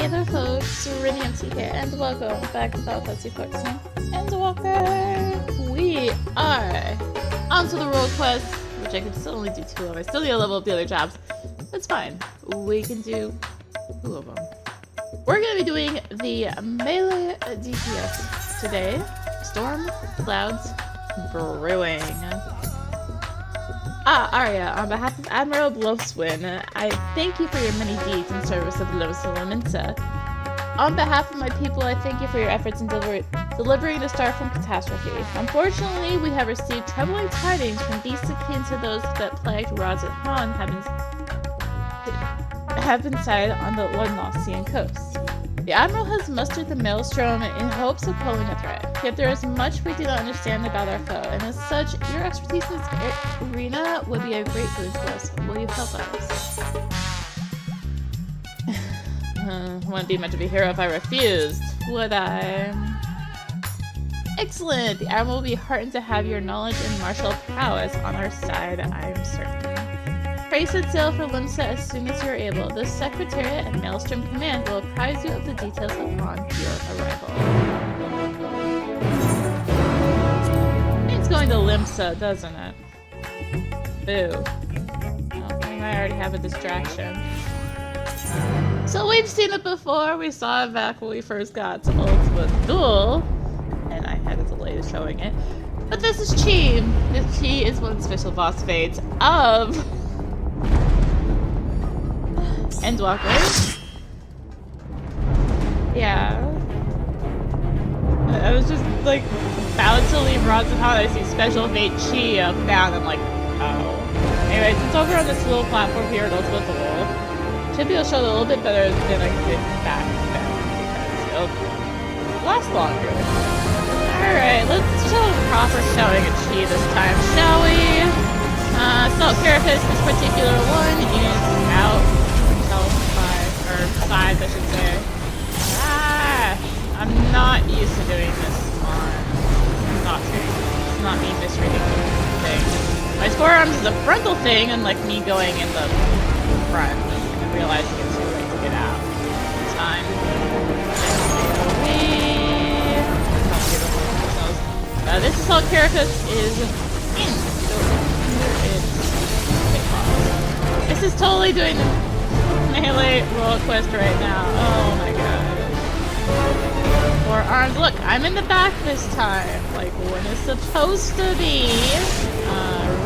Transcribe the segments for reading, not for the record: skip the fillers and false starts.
Hey there folks, Radiant here, and welcome back to Final Fantasy XIV Endwalker! We are onto the role quest, which I can still only do 2 of. I still need to level up the other jobs. That's fine. We can do 2 of them. We're going to be doing the Melee DPS today. Storm, Clouds, Brewing. Arya, on behalf of Admiral Blofswin, I thank you for your many deeds in service of Limsa Lominsa. On behalf of my people, I thank you for your efforts in delivering the star from catastrophe. Unfortunately, we have received troubling tidings from beasts akin to those that plagued Razat Han have been sighted on the Lodnosian coast. The Admiral has mustered the Maelstrom in hopes of quelling a threat, yet there is much we do not understand about our foe, and as such, your expertise in this arena would be a great boon to us. Will you help us? Wouldn't be much of a hero if I refused, would I? Excellent! The Admiral will be heartened to have your knowledge and martial prowess on our side, I am certain. Pray set sail for Limsa as soon as you are able. The Secretariat and Maelstrom Command will apprise you of the details upon your arrival. It's going to Limsa, doesn't it? Boo. Oh, I already have a distraction. So we've seen it before. We saw it back when we first got to Ultimate Duel. And I had a delay to showing it. But this is Chi. Chi is one of the special boss fates of Endwalker. Yeah. I was just like about to leave Razat Han. I see special fate Chi bound. I'm like, oh. Anyways, it's over on this little platform here at Ultimate Duel. Should be able to show it a little bit better than I can get back then because it'll last longer. Alright, let's show a proper showing of Chi this time, shall we? So Carapace, this particular one is out. 5, I should say. I'm not used to doing this on it's not me misreading things. My forearms is a frontal thing, unlike me going in the front and realizing it's too late to get out. It's fine. This is how Carapace is in. This is totally doing the Melee role quest right now. Oh my god. 4 arms. Look, I'm in the back this time. Like when it's supposed to be.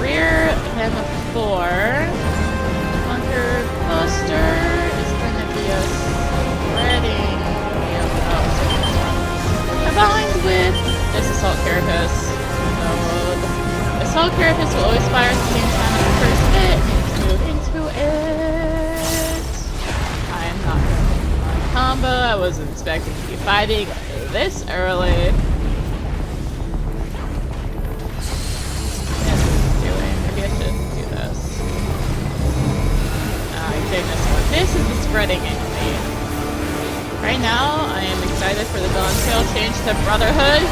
Rear him 4. Bunker poster is going to be a spreading. Combined with this Assault Carapace. So, Assault Carapace will always fire at the same time as the first hit. Move into it. Combo. I wasn't expecting to be fighting this early. Maybe I shouldn't do this. Goodness, this is the spreading enemy. Right now, I am excited for the Dawn Trail change to Brotherhood.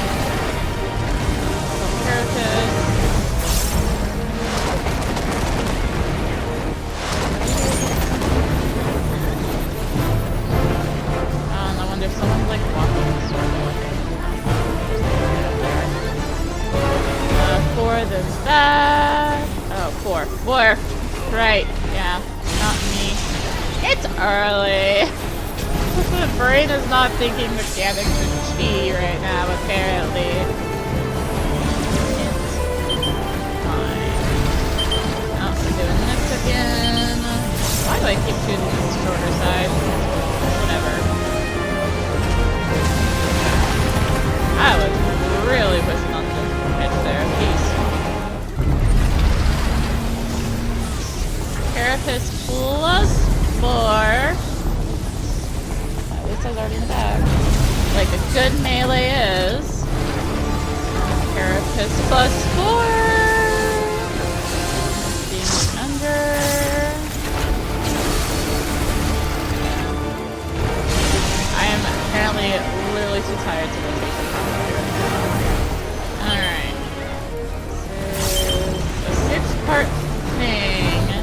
Carapace. There's someone like walking this way. 4, there's that. Oh, 4. Right, yeah, not me. It's early. The brain is not thinking mechanics of Chi right now, apparently. It's fine. Oh, we're doing this again. Why do I keep choosing this shorter side? Whatever. I was really pushing on the edge there. Peace. Carapace plus 4. At least I was already in the bag. Like a good melee is. Carapace plus 4. Being under. I am apparently literally too tired to rotate the combo here. Alright. This is a 6-part thing. I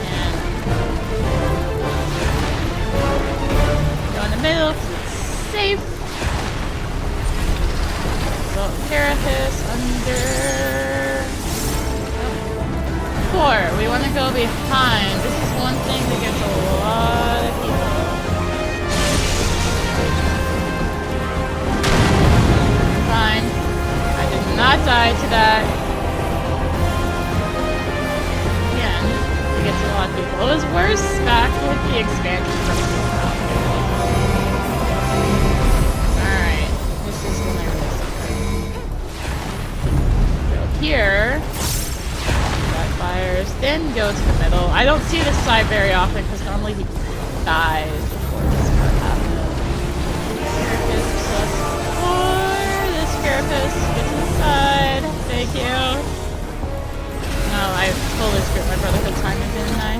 just can't we want to go behind. This is one thing that gets a lot of people. Fine. I did not die to that. Again, it gets a lot of people. It was worse back with the expansion from Alright. This is when I really suffer. Go here. Fires, then go to the middle. I don't see this side very often because normally he dies before this part happens. Carapace plus 4. This Carapace gets to the side. Thank you. No, I fully screwed my Brotherhood timing, didn't I?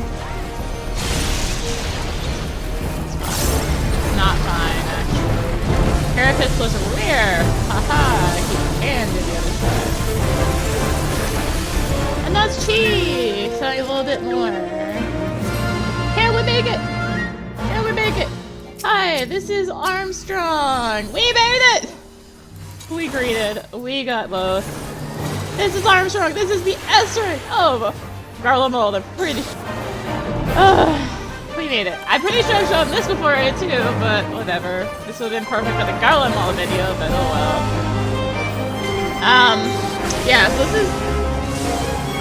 It's fine. Not fine, actually. Carapace plus rear. Haha, he can do the other side. And that's chi! So a little bit more. Can we make it? Can we make it? Hi, this is Armstrong! We made it! We greeted. We got both. This is Armstrong! This is the S rank of Garlemald. I'm pretty... we made it. I'm pretty sure I've shown this before too, but whatever. This would have been perfect for the Garlemald video, but oh well. Yeah, so this is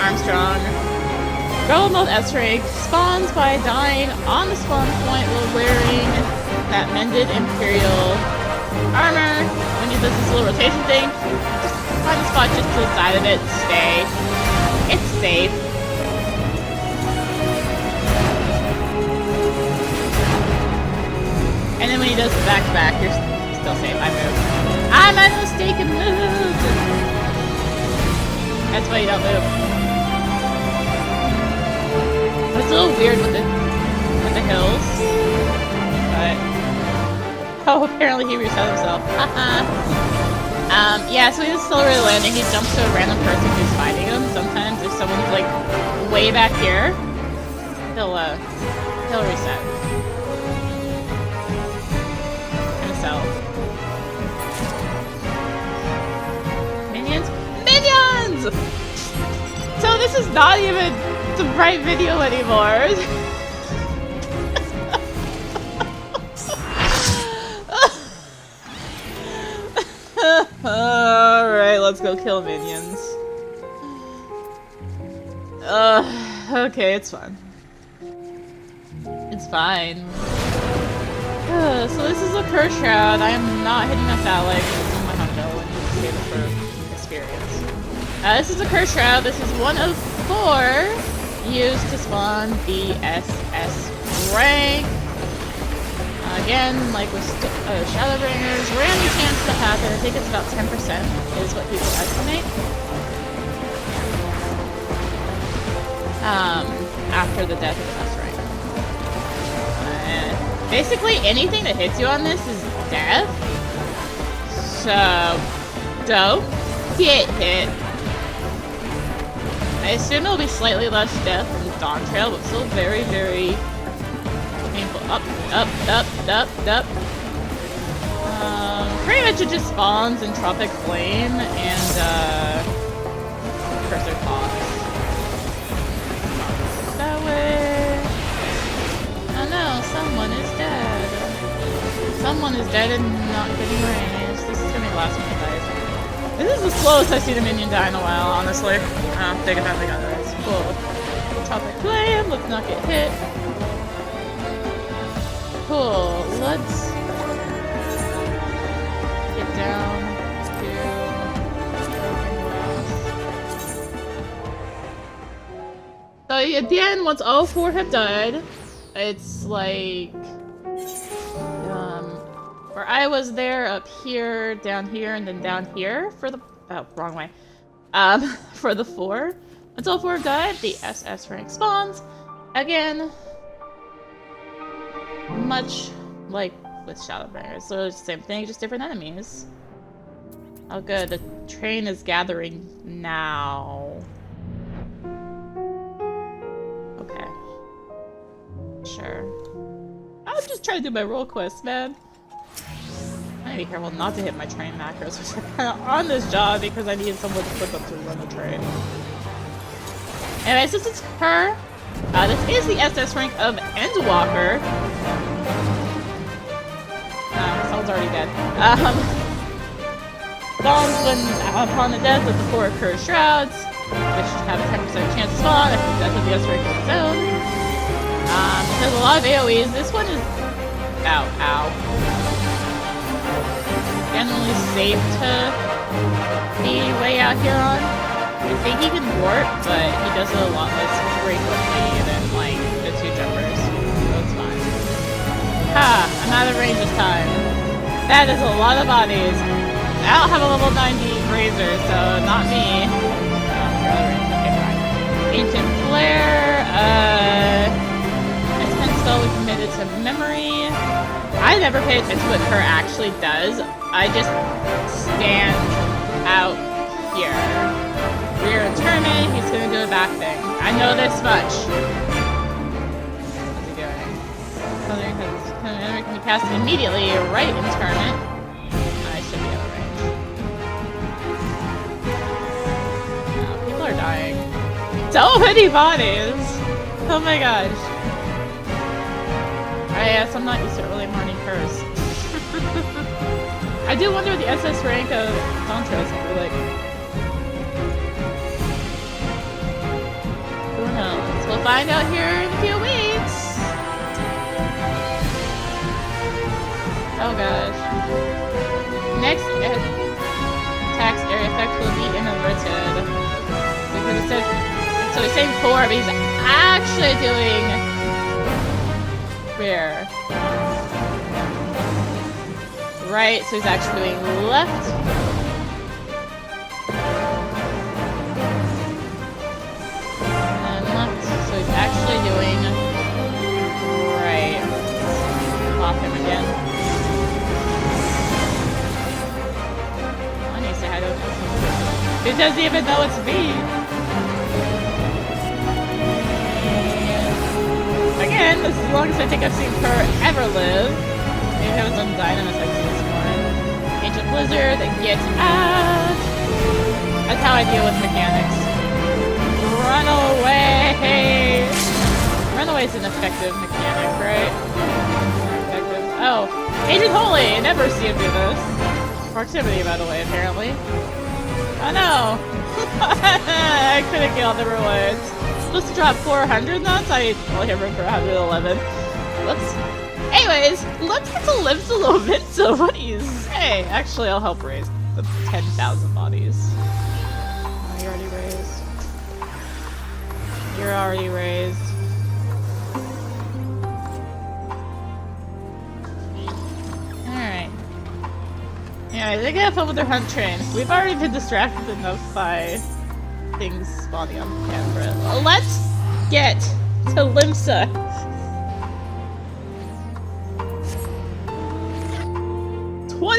Armstrong. Garlemald S rank spawns by dying on the spawn point while wearing that mended Imperial armor. When he does this little rotation thing, just find a spot just to the side of it, stay. It's safe. And then when he does the back-to-back, you're still safe. I moved. I made a mistake and moved! That's why you don't move. It's a little weird with the hills, but oh, apparently he reset himself. Yeah, so he's still really landing. He jumps to a random person who's fighting him. Sometimes if someone's like way back here, he'll reset himself. Minions, minions! So this is not even the right video anymore. Alright, let's go kill minions. Okay, it's fine. It's fine. So this is a Ker Shroud. I am not hitting up that leg because it's in my hundo and you save it for experience. This is a Ker Shroud. This is one of 4 used to spawn the SS rank. Again, like with Shadowbringers, random chance to happen. I think it's about 10% is what people estimate. After the death of the S rank. Basically, anything that hits you on this is death. So, don't get hit. I assume it'll be slightly less death than the Dawn Trail, but still very, very painful. Up, up, up, up, up. Pretty much it just spawns in Tropic Flame and, Cursor Fox. That way. Oh no, someone is dead. Someone is dead and not getting range. This is gonna be the last one that dies. This is the slowest I've seen a minion die in a while, honestly. Big if I got this. Cool. Tropic Flame, let's not get hit. Cool, let's get down to so at the end, once all 4 have died, it's like where I was there, up here, down here, and then down here for the wrong way. For the 4. Once all 4 have died, the SS rank spawns. Again, much like with Shadowbringers, so it's the same thing, just different enemies. Oh good, the train is gathering now. Okay. Sure. I'm just trying to do my role quest, man. I need to be careful not to hit my train macros, which are kind of on this job because I need someone to flip up to run the train. Anyway, since it's her, this is the SS rank of Endwalker. Someone's already dead. Spawns when upon the death of the 4 Ker Shrouds, which have a 10% chance to spawn if the death of the SS rank of its own. There's a lot of AoEs. This one is... Ow. Generally safe to be way out here on. I think he can warp, but he does it a lot less frequently than, like, the 2 jumpers. So it's fine. Ha! I'm out of range this time. That is a lot of bodies. I don't have a level 90 razor, so not me. Okay, fine. Ancient Flare, S10 spell we committed to memory. I never pay attention to what Ker actually does. I just stand out here. Rear interment, he's gonna do a back thing. I know this much. What's he doing? Something can be cast immediately, right interment. I should be out of range. Oh, people are dying. So many bodies! Oh my gosh. I guess I'm not used to early morning curse. I do wonder what the SS rank of Dontros will be like. Who knows? We'll find out here in a few weeks! Oh gosh. Next attack's area effect will be inverted. Because it says... So he's saying 4, but he's actually doing... Where? Right, so he's actually doing left. And left, so he's actually doing right. Off him again. I need to say hi to him. He doesn't even know it's me. Again, this is the longest I think I've seen Ker ever live. Maybe I was on Dynamis, I've seen this more. Ancient Blizzard, get out! That's how I deal with mechanics. Run away! Run away is an effective mechanic, right? Effective. Oh, Agent Holy! Never see him do this. Proximity, by the way, apparently. Oh no! I couldn't kill the rewards. Supposed to drop 400 knots? I only have room for 111. Anyways, let's get to Limsa Lominsa. What do you say? Actually, I'll help raise the 10,000 bodies. Oh, you're already raised. You're already raised. Alright. Yeah, they gotta have fun with their hunt train. We've already been distracted enough by things spawning on camera. Let's get to Limsa.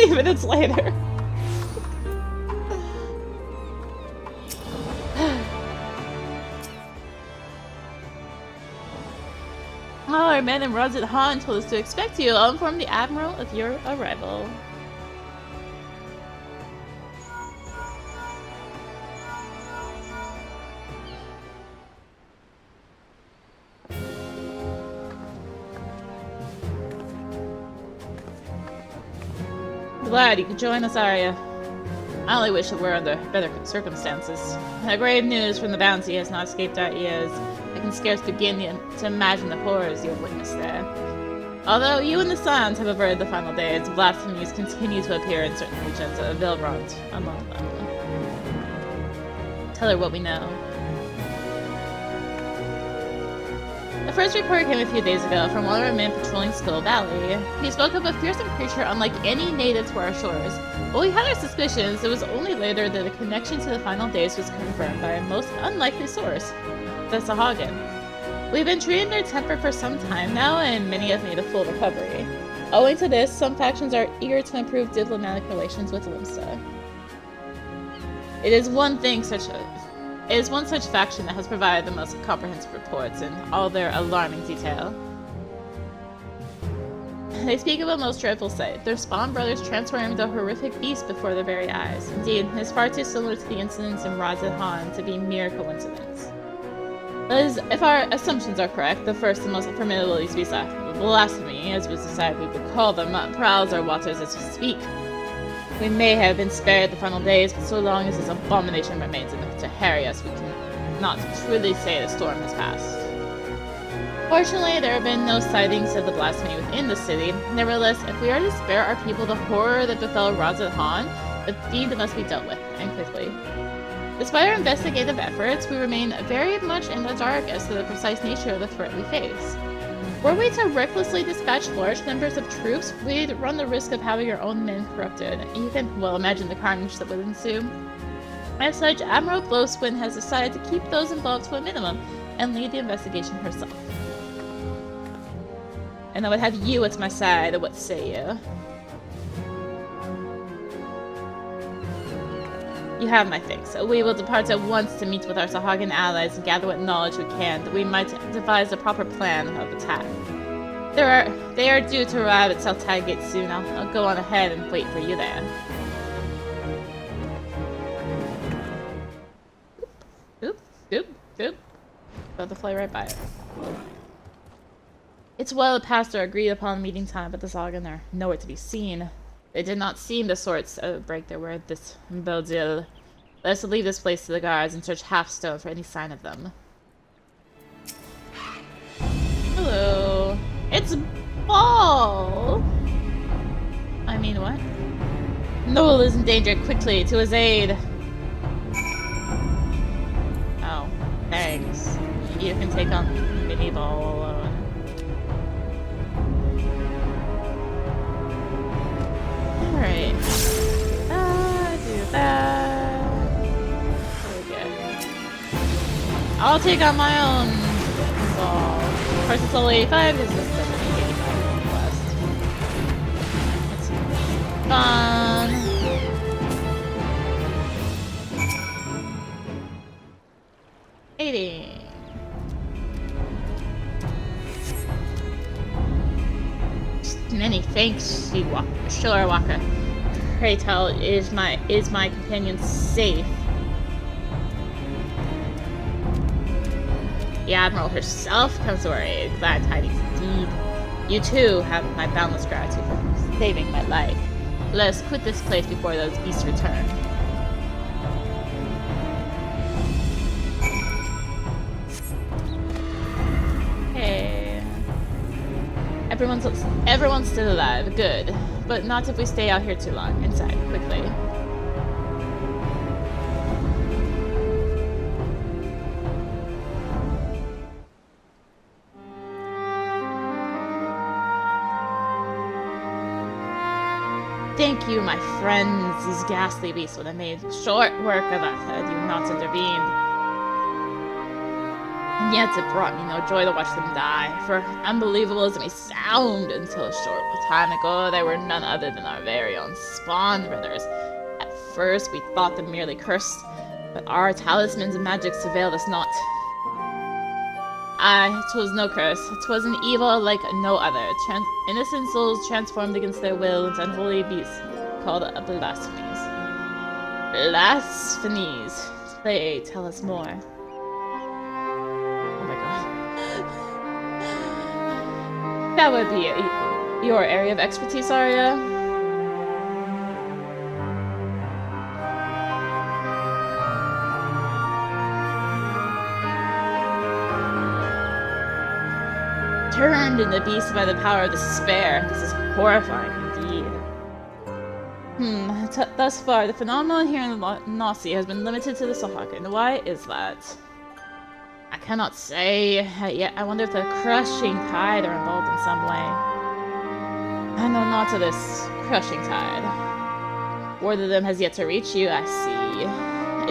Minutes later. Our men and rods at Han told us to expect you. I'll inform the Admiral of your arrival. Glad you could join us, Arya. I only wish it were under better circumstances. The grave news from the bounty has not escaped our ears. I can scarce begin to imagine the horrors you have witnessed there. Although you and the Scions have averted the final days, blasphemies continue to appear in certain regions of Vilrond, among them. Tell her what we know. The first report came a few days ago from one of our men patrolling Skull Valley. He spoke of a fearsome creature unlike any native to our shores. While we had our suspicions, it was only later that a connection to the final days was confirmed by a most unlikely source, the Sahagin. We've been treating their temper for some time now, and many have made a full recovery. Owing to this, some factions are eager to improve diplomatic relations with Limsa. It is one such faction that has provided the most comprehensive reports in all their alarming detail. They speak of a most dreadful sight, their spawn brothers transforming into a horrific beast before their very eyes. Indeed, it is far too similar to the incidents in Radz-at Han to be mere coincidence. As if our assumptions are correct, the first and most formidable species of blasphemy, as was decided we would call them, prowls our waters as we speak. We may have been spared the final days, but so long as this abomination remains enough to harry us, we can not truly say the storm has passed. Fortunately, there have been no sightings of the blasphemy within the city. Nevertheless, if we are to spare our people the horror that befell Razathan, the deed must be dealt with, and quickly. Despite our investigative efforts, we remain very much in the dark as to the precise nature of the threat we face. Were we to recklessly dispatch large numbers of troops, we'd run the risk of having our own men corrupted. You can well imagine the carnage that would ensue. As such, Admiral Blowswin has decided to keep those involved to a minimum and lead the investigation herself. And I would have you at my side, what say you? You have my thanks. We will depart at once to meet with our Sahagin allies and gather what knowledge we can, that we might devise a proper plan of attack. They are due to arrive at South Tadgate soon. I'll go on ahead and wait for you there. Oop. About to fly right by it. It's well past our agreed upon meeting time, but the Sahagin are nowhere to be seen. They did not seem the sorts to break their word this Bodil. Let us leave this place to the guards and search Halfstone for any sign of them. Hello. It's Ball! I mean, what? Noel is in danger. Quickly, to his aid. Oh, thanks. You can take on Mini Ball alone. Alright. Do that. Okay. I'll take on my own ball. Of course, it's only 85 because this doesn't need 85 last. Let's see. Fun. Many thanks, Shore Walker. Pray tell, is my companion safe? The Admiral herself comes to our aid. Glad tidings indeed. You too have my boundless gratitude for saving my life. Let us quit this place before those beasts return. Hey. Everyone's still alive. Good. But not if we stay out here too long. Inside, quickly. Thank you, my friends. These ghastly beasts would have made short work of us had you not intervened. And yet it brought me no joy to watch them die, for unbelievable as it may sound, until a short time ago they were none other than our very own spawn brothers. At first we thought them merely cursed, but our talismans and magics availed us not. Aye, 'twas no curse. 'Twas an evil like no other. Innocent souls transformed against their will into unholy beasts called blasphemies. Blasphemies. Pray, tell us more. Oh my god. That would be your area of expertise, Arya. Turned into beasts by the power of despair. This is horrifying indeed. Thus far, the phenomenon here in Nossi has been limited to the Sahagin. Why is that? I cannot say, yet I wonder if the crushing tide are involved in some way. I know not of this crushing tide. Word of them has yet to reach you, I see.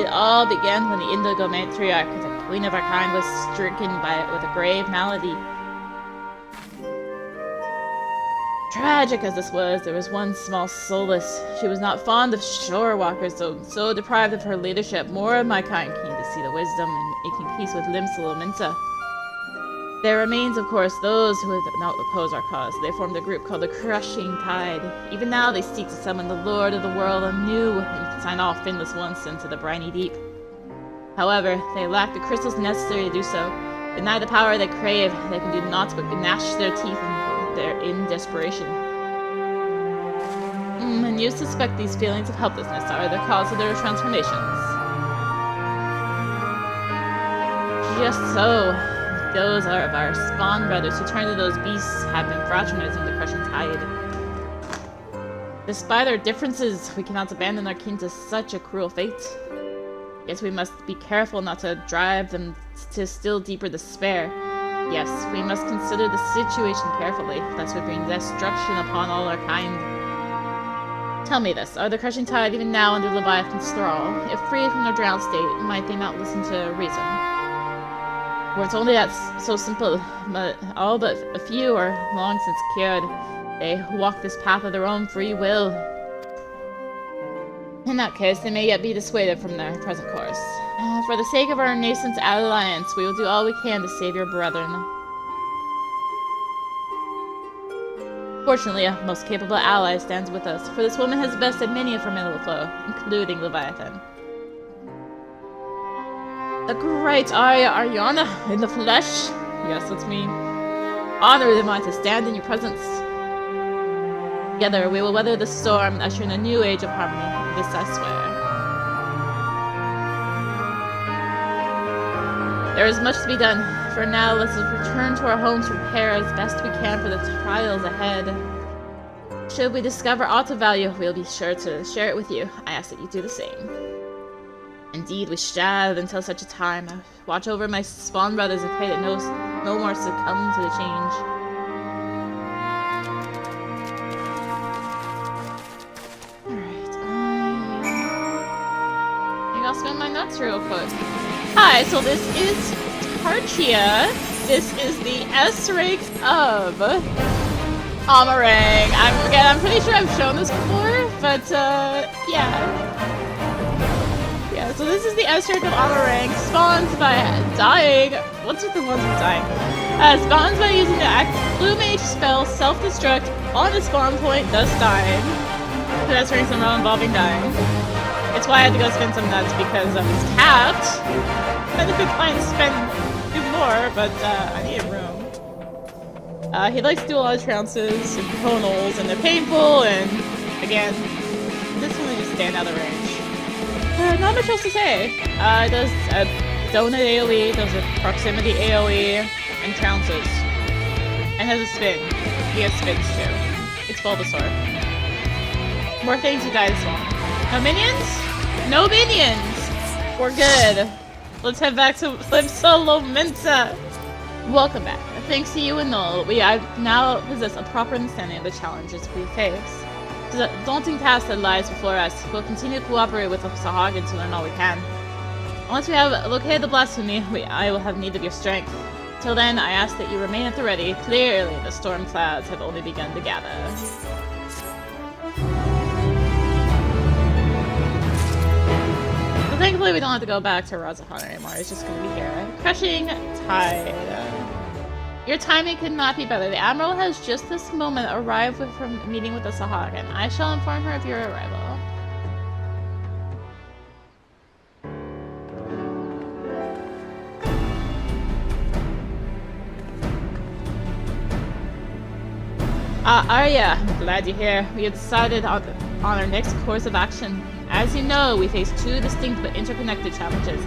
It all began when the Indigo Matriarch, the queen of our kind, was stricken with a grave malady. Tragic as this was, there was one small solace. She was not fond of shore walkers, so deprived of her leadership, more of my kind came to see the wisdom in making peace with Limsa Lominsa. There remains, of course, those who would not oppose our cause. They formed a group called the Crushing Tide. Even now they seek to summon the Lord of the World anew and sign off Finless once into the briny deep. However, they lack the crystals necessary to do so. Deny the power they crave, they can do naught but gnash their teeth in desperation. And you suspect these feelings of helplessness are the cause of their transformations. Just so. Those are of our spawn brothers who turned to those beasts have been fraternizing the crushing tide. Despite our differences, we cannot abandon our kin to such a cruel fate. Yes, we must be careful not to drive them to still deeper despair. Yes, we must consider the situation carefully, lest we bring destruction upon all our kind. Tell me this, are the crushing tide even now under Leviathan's thrall? If freed from their drowned state, might they not listen to reason? For it's only that so simple, but all but a few are long since cured. They walk this path of their own free will. In that case, they may yet be dissuaded from their present course. For the sake of our nascent alliance, we will do all we can to save your brethren. Fortunately, a most capable ally stands with us, for this woman has bested many a formidable foe, including Leviathan. The great Ariana in the flesh. Yes, that's me. Honored am I to stand in your presence. Together, we will weather the storm and usher in a new age of harmony. This I swear. There is much to be done. For now, let's return to our homes to prepare as best we can for the trials ahead. Should we discover aught of value, we'll be sure to share it with you. I ask that you do the same. Indeed, we shall until such a time. Watch over my spawn brothers and pray that no more succumb to the change. Alright, I'll spin my nuts real quick. Hi, so this is Tarchia. This is the S rank of Armstrong. I'm pretty sure I've shown this before, but yeah. So this is the S rank of Armstrong, spawns by dying. What's with the ones with dying? Spawns by using the Blue Mage spell Self-Destruct on the spawn point, thus dying. So S rank somehow involving dying. It's why I had to go spend some nuts because it's capped. I think I can do more, but I need room. He likes to do a lot of trounces and tonals, and they're painful, and again, this one just stand out of range. Not much else to say. It does a donut AoE, does a proximity AoE, and trounces. And has a spin. He has spins too. It's Bulbasaur. More things who die this one. No minions? No minions! We're good. Let's head back to Limsa Lominsa. Welcome back. Thanks to you and Null, we now possess a proper understanding of the challenges we face. The daunting task that lies before us. We'll continue to cooperate with the Sahagin to learn all we can. Once we have located the blasphemy, I will have need of your strength. Till then, I ask that you remain at the ready. Clearly, the storm clouds have only begun to gather. So thankfully, we don't have to go back to Razahar anymore. It's just going to be here. Crushing Tide. Your timing could not be better. The Admiral has just this moment arrived from meeting with the Sahagin. I shall inform her of your arrival. Arya, I'm glad you're here. We have decided on our next course of action. As you know, we face two distinct but interconnected challenges.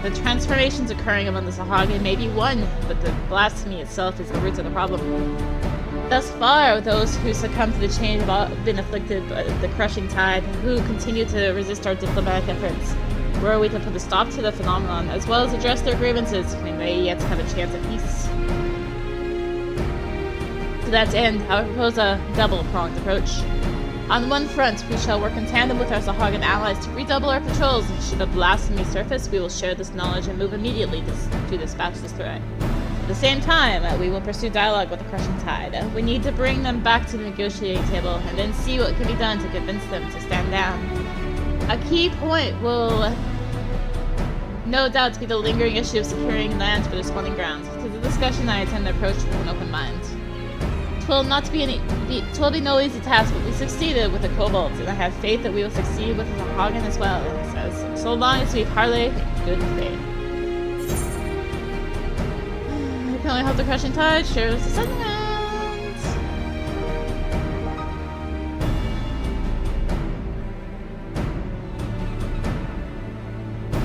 The transformations occurring among the Sahagin may be one, but the blasphemy itself is the root of the problem. Thus far, those who succumb to the change have all been afflicted by the crushing tide, who continue to resist our diplomatic efforts. Were we to put a stop to the phenomenon, as well as address their grievances, we may yet have a chance at peace. To that end, I propose a double-pronged approach. On one front, we shall work in tandem with our Sahagin allies to redouble our patrols. Should the blasphemy surface, we will share this knowledge and move immediately to dispatch this threat. At the same time, we will pursue dialogue with the crushing tide. We need to bring them back to the negotiating table and then see what can be done to convince them to stand down. A key point will no doubt be the lingering issue of securing land for their spawning grounds. To the discussion, I intend to approach with an open mind. Twill be no easy task, but we succeeded with the kobolds, and I have faith that we will succeed with the Sahagin as well, he says. So long as we parley, good faith. can only hope the crushing tide shares the sentiments.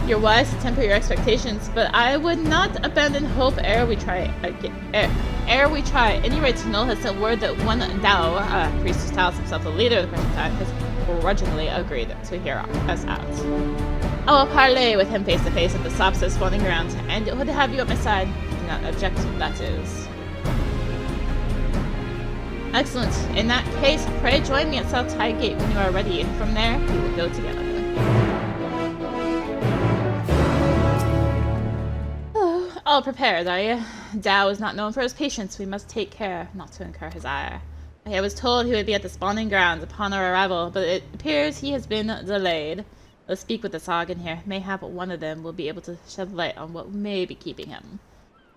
You're wise to temper your expectations, but I would not abandon hope ere we try again. Ere we try. At any rate, Null has sent word that one Dao, priest who styles himself the leader of the Crushing Tide, has grudgingly agreed to hear us out. I will parley with him face to face at the Sopsa spawning ground, and would have you at my side. Do not object, that is. Excellent. In that case, pray join me at South Tide Gate when you are ready, and from there, we will go together. All prepared, are you? Dao is not known for his patience. We must take care not to incur his ire. I was told he would be at the spawning grounds upon our arrival, but it appears he has been delayed. Let's speak with the Sahagin here. Mayhap one of them will be able to shed light on what may be keeping him.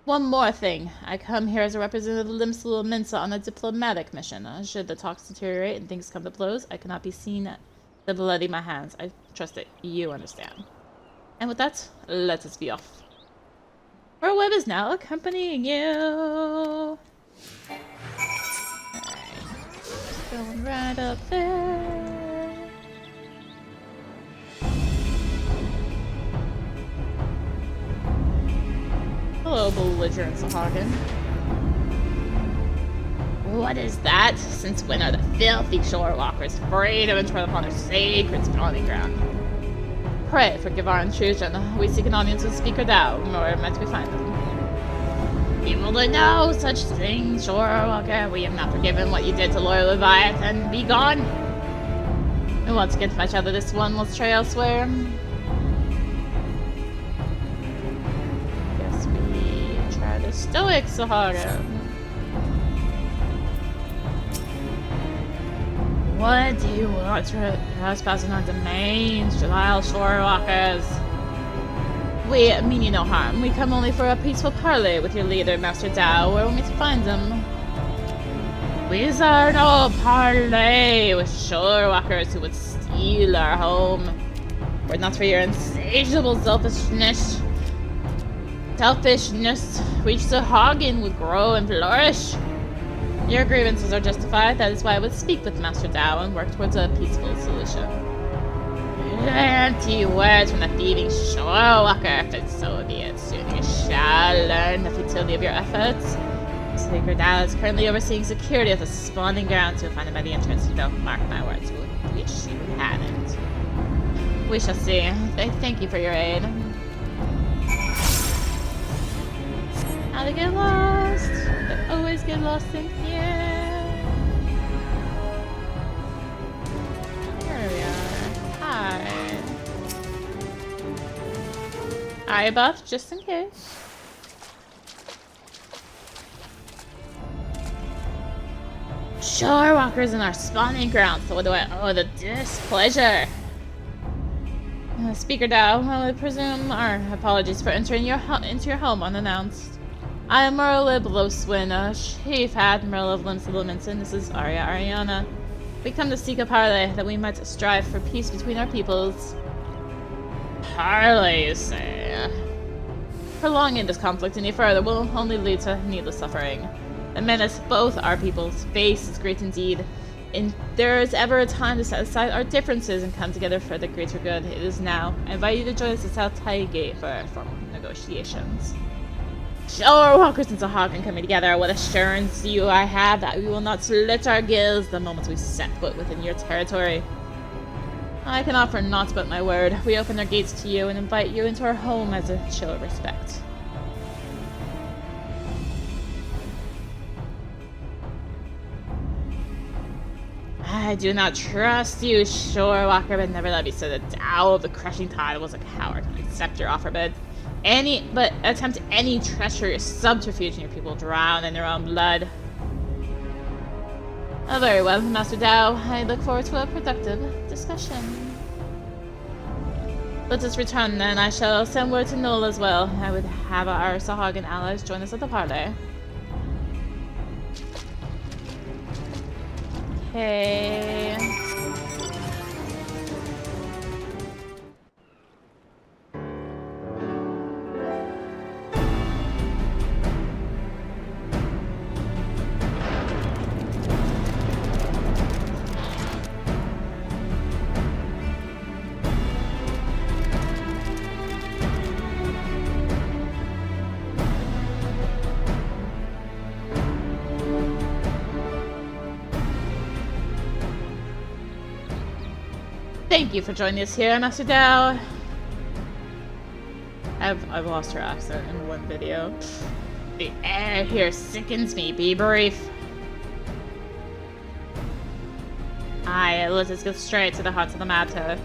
One more thing. I come here as a representative of Limsa Lominsa on a diplomatic mission. Should the talks deteriorate and things come to blows, I cannot be seen to bloody my hands. I trust that you understand. And with that, let us be off. Our web is now accompanying you. Alright. Going right up there. Hello, belligerent Sahagin. What is that? Since when are the filthy shorewalkers free to intrude upon their sacred spawning ground? Pray forgive our intrusion. We seek an audience with Speaker Dao. Where might we find them? Evil to know such things, Shorewalker. We have not forgiven what you did to loyal Leviathan. Be gone. We want to get to each other this one. Let's try elsewhere. Guess we try the stoic Sahagin. What do you want trespassing on domains, vile shorewalkers? We mean you no harm. We come only for a peaceful parley with your leader, Master Dao. Where will we find them? We desire no parley with shorewalkers who would steal our home. Were it not for your insatiable selfishness, we Sahagin would grow and flourish. Your grievances are justified. That is why I would speak with Master Dao and work towards a peaceful solution. Empty words from the thieving shorewalker. If so be it, soon you shall learn the futility of your efforts. Speaker Dao is currently overseeing security of the spawning grounds. You'll find him by the entrance. Don't mark my words. We wish you hadn't. We shall see. Thank you for your aid. How to get lost? They always get lost in here. There we are. Hi. Eye buff, just in case. Shorewalkers in our spawning grounds. So what do I owe the displeasure? Speaker Dao, I would presume our apologies for entering into your home unannounced. I am Merlib Loswin, Chief Admiral of Limsa Lominsa, and this is Archaeotania. We come to seek a parley, that we might strive for peace between our peoples. Parley, you say? Prolonging this conflict any further will only lead to needless suffering. The menace both our peoples face is great indeed. And there is ever a time to set aside our differences and come together for the greater good. It is now. I invite you to join us at South Tide Gate for formal negotiations. Shorewalkers and Sahagin coming together. What assurance do I have that we will not slit our gills the moment we set foot within your territory? I can offer naught but my word. We open our gates to you and invite you into our home as a show of respect. I do not trust you, Shorewalker, but never let me say the Dao of the Crushing Tide was a coward. Accept your offer, but attempt any treacherous subterfuge and your people drown in their own blood. Oh, very well, Master Dao. I look forward to a productive discussion. Let us return then. I shall send word to Null as well. I would have our Sahagin allies join us at the parley. Okay. Thank you for joining us here, Master Dao. I've lost her accent in one video. The air here sickens me. Be brief. Aye, let us get straight to the heart of the matter.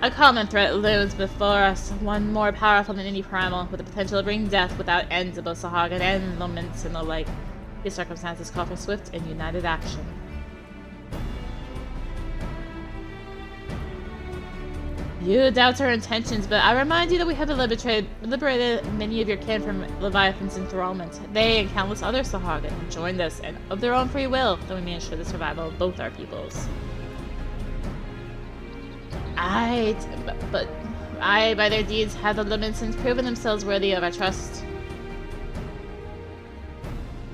A common threat looms before us, one more powerful than any primal, with the potential to bring death without end to both Sahagin and Lominsa and the like. These circumstances call for swift and united action. You doubt our intentions, but I remind you that we have liberated many of your kin from Leviathan's enthrallment. They and countless other Sahagin have joined us, and of their own free will, that we may ensure the survival of both our peoples. But by their deeds have the Lominsans proven themselves worthy of our trust.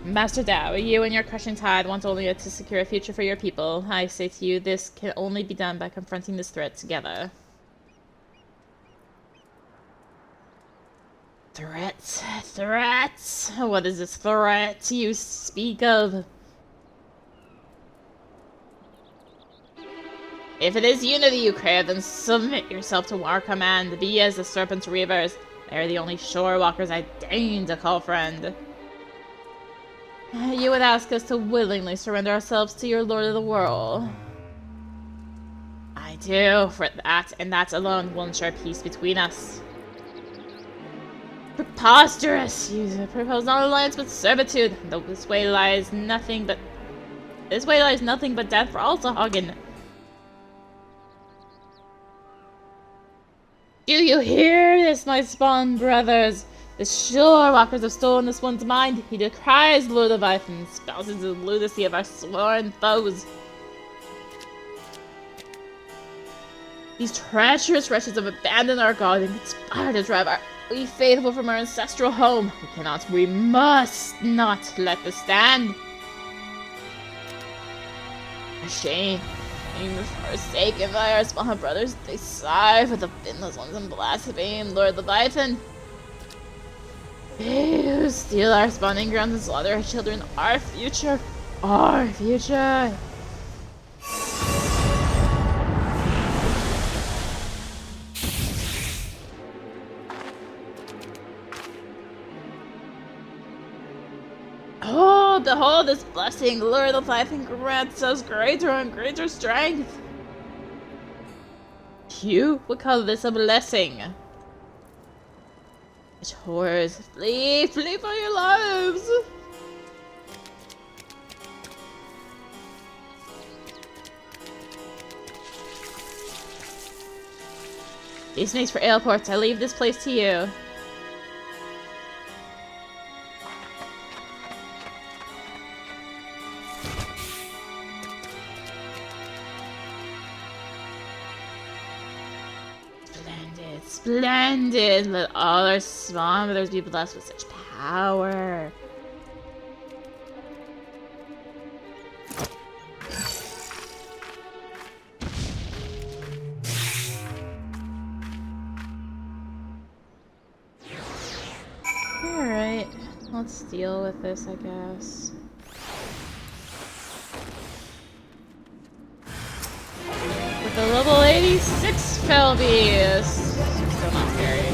Master Dao, you and your crushing tide want only to secure a future for your people. I say to you, this can only be done by confronting this threat together. Threats? Threats? What is this threat you speak of? If it is unity you crave, then submit yourself to our command. Be as the serpent's reavers. They are the only shore walkers I deign to call friend. You would ask us to willingly surrender ourselves to your Lord of the World. I do, for that and that alone will ensure peace between us. Preposterous! You propose not alliance but servitude, though this way lies nothing but death for all Sahagin. Do you hear this, my spawn brothers? The shore walkers have stolen this one's mind. He decries Lord Leviathan, spouses the lunacy of our sworn foes. These treacherous wretches have abandoned our god and conspired to drive we faithful from our ancestral home. We must not let this stand. A shame. Forsaken by our spawn brothers, they sigh for the finless ones and blaspheme Lord Leviathan. Phew, steal our spawning grounds and slaughter our children. Our future. Our future. Oh, behold this blessing. Lord Leviathan grants us greater and greater strength. You would call this a blessing. Horrors, flee for your lives! These makes for airports. I leave this place to you. Splendid! Let all our spawn brothers be blessed with such power. Alright, let's deal with this, I guess. With the level 86 Felbies! Still not scary.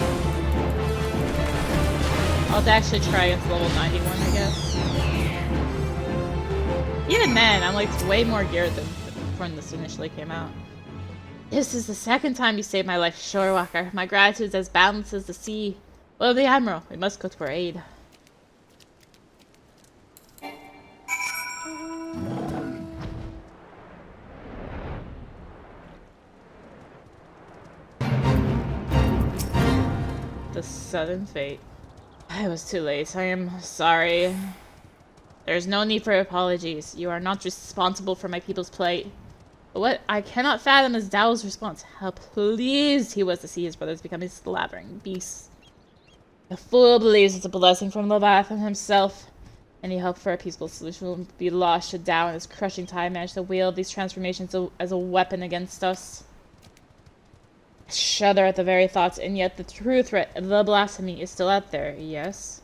I'll actually try against level 91, I guess. Even then, I'm like way more geared than when this initially came out. This is the second time you saved my life, Shorewalker. My gratitude is as boundless as the sea. Well, the Admiral, we must go to her aid. The sudden fate. I was too late. I am sorry. There's no need for apologies. You are not responsible for my people's plight. But what I cannot fathom is Dao's response. How pleased he was to see his brothers becoming slavering beasts. The fool believes it's a blessing from Leviathan himself. Any hope for a peaceful solution will be lost should Dao and his crushing tide manage to wield these transformations as a weapon against us. I shudder at the very thoughts, and yet the true threat, the blasphemy, is still out there, yes?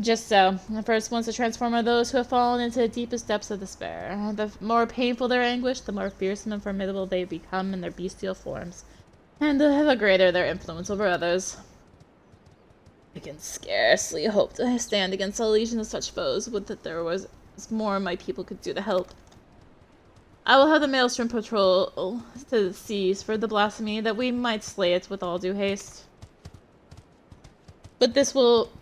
Just so. The first ones to transform are those who have fallen into the deepest depths of despair. The more painful their anguish, the more fearsome and formidable they become in their bestial forms, and the greater their influence over others. I can scarcely hope to stand against a legion of such foes. Would that there was more my people could do to help. I will have the Maelstrom patrol to the seas for the blasphemy, that we might slay it with all due haste. But this will...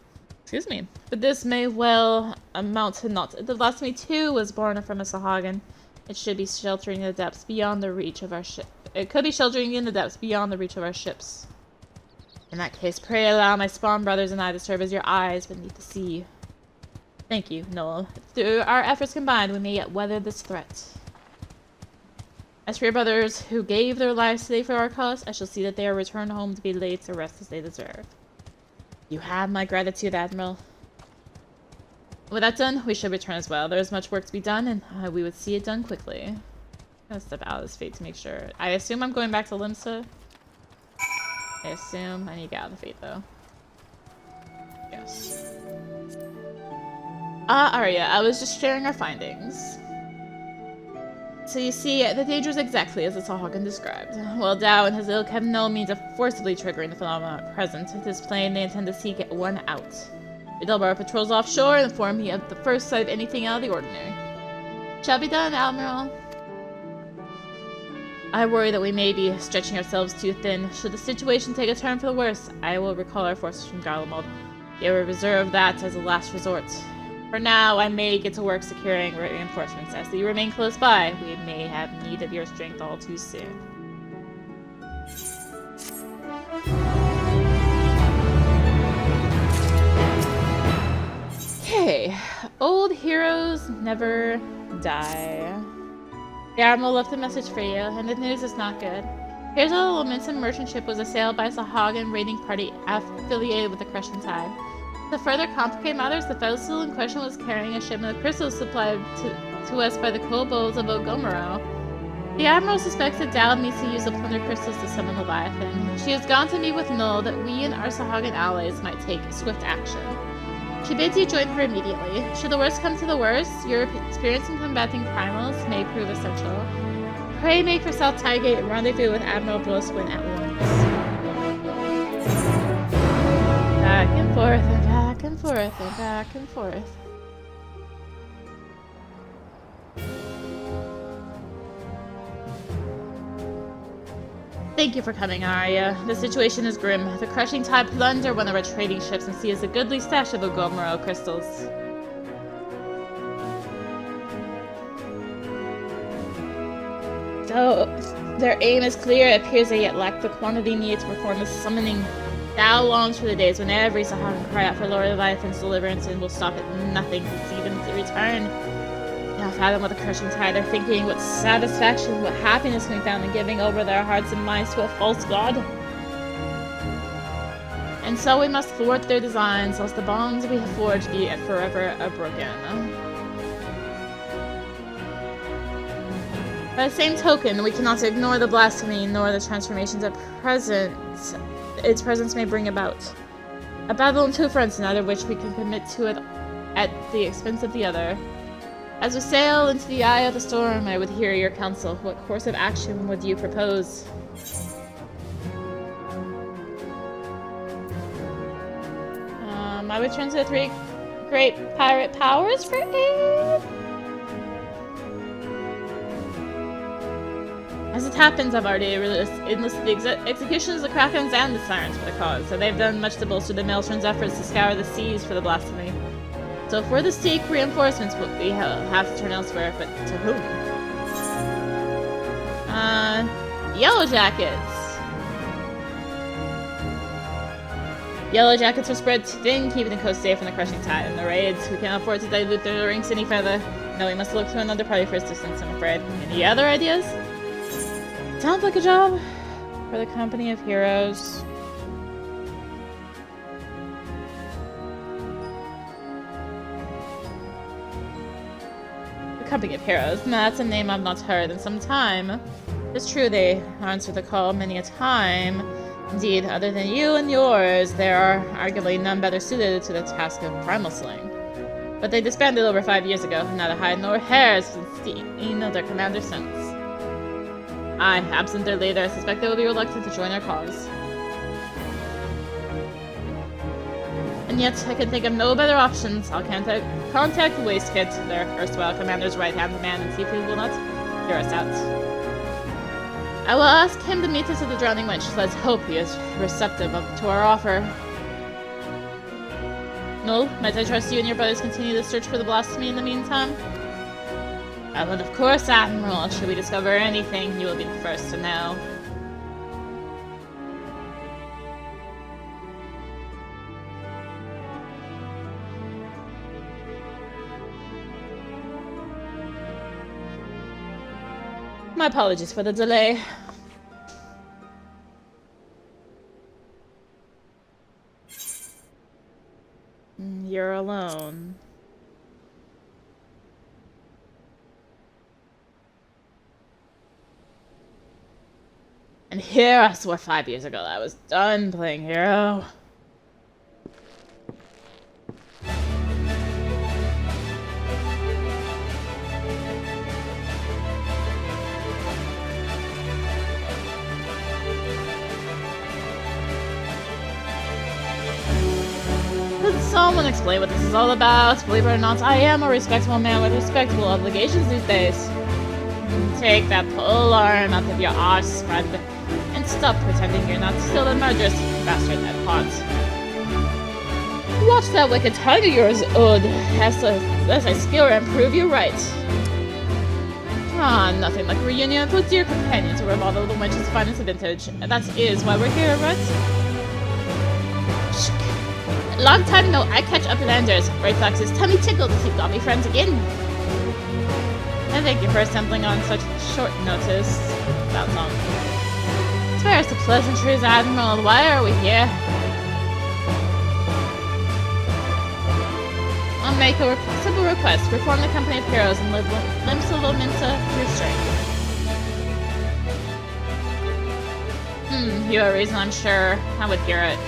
Excuse me. But this may well amount to naught. The blasphemy, too, was born from a Sahagin. It should be sheltering in the depths beyond the reach of our ship. It could be sheltering in the depths beyond the reach of our ships. In that case, pray allow my spawn brothers and I to serve as your eyes beneath the sea. Thank you, Noel. Through our efforts combined, we may yet weather this threat. As for your brothers who gave their lives today for our cause, I shall see that they are returned home to be laid to rest as they deserve. You have my gratitude, Admiral. With that done, we should return as well. There is much work to be done, and we would see it done quickly. I'm gonna step out of this fate to make sure. I assume I'm going back to Limsa. I assume I need to get out of the fate, though. Yes. Arya, I was just sharing our findings. So you see, the danger is exactly as the Sahagin described. While Dow and his ilk have no means of forcibly triggering the phenomena at present, it is plain they intend to seek one out. Delbar patrols offshore and inform me of the first sight of anything out of the ordinary. Shall be done, Admiral. I worry that we may be stretching ourselves too thin. Should the situation take a turn for the worse, I will recall our forces from Garlemald. They will reserve that as a last resort. For now, I may get to work securing reinforcements. As you remain close by, we may have need of your strength all too soon. Okay. Old heroes never die. The Admiral left a message for you, and the news is not good. Here's a Lominsa merchant ship was assailed by a Sahagin raiding party affiliated with the Crushing Tide. To further complicate matters, the vessel in question was carrying a shipment of crystals supplied to us by the kobolds of Ogomoro. The Admiral suspects that Dow means to use the plundered crystals to summon Leviathan. She has gone to meet with Null that we and our Sahagin allies might take swift action. She bids you join her immediately. Should the worst come to the worst, your experience in combating primals may prove essential. Pray make for South Tidegate and rendezvous with Admiral Broswin at once. Back and forth and back and forth and back and forth. Thank you for coming, Arya. The situation is grim. The Crushing Tide plunder one of our trading ships and seize a goodly stash of Ogomoro crystals. Though their aim is clear, it appears they yet lack the quantity needed to perform the summoning. Thou longs for the days when every Sahagin cry out for Lord Leviathan's deliverance and will stop at nothing to see them to return. Now fathom what the Crushing Tide are thinking, what satisfaction, what happiness can be found in giving over their hearts and minds to a false god. And so we must thwart their designs, lest the bonds we have forged be forever broken. By the same token, we cannot ignore the blasphemy nor the transformations its presence may bring about. A battle on two fronts, neither of which we can commit to it at the expense of the other. As we sail into the eye of the storm, I would hear your counsel. What course of action would you propose? I would turn to the three great pirate powers for aid. As it happens, I've already enlisted the executions, the Krakens, and the Sirens for the cause, so they've done much to bolster the Maelstrom's efforts to scour the seas for the blasphemy. So if we're to seek reinforcements, we have to turn elsewhere, but to whom? Yellow Jackets! Yellow Jackets are spread thin, keeping the coast safe from the Crushing Tide and the raids. We can't afford to dilute their ranks any further. No, we must look to another party for assistance, I'm afraid. Any other ideas? Sounds like a job for the Company of Heroes. The Company of Heroes? No, that's a name I've not heard in some time. It's true they answer the call many a time. Indeed, other than you and yours, there are arguably none better suited to the task of primal slaying. But they disbanded over 5 years ago, and neither hide nor hair has been seen of their commander since. I, absent their leader, suspect they will be reluctant to join our cause. And yet, I can think of no better options. I'll contact Wastekit, their erstwhile commander's right-hand man, and see if he will not hear us out. I will ask him to meet us at the Drowning Wench. Let's hope he is receptive to our offer. Null, might I trust you and your brothers continue the search for the blasphemy in the meantime? Well, of course, Admiral. Should we discover anything, you will be the first to know. My apologies for the delay. You're alone. And here I swore 5 years ago that I was done playing hero. Could someone explain what this is all about? Believe it or not, I am a respectable man with respectable obligations these days. Take that pole arm out of your arse, friend, and stop pretending you're not still a murderous bastard at heart. Watch that wicked tongue of yours, Ud, as I skill and prove you right. Ah, nothing like a reunion with dear companion to remodel the wench's finest vintage. And that is why we're here, right? Long time no I catch up in Enders. Reflexes tummy tickled to see gobby friends again. And thank you for assembling on such short notice. That's all. Spare us the pleasantries, Admiral. Why are we here? I'll make a simple request. Reform the company of heroes and live Limsa Lominsa your strength. You have a reason, I'm sure. I would hear it.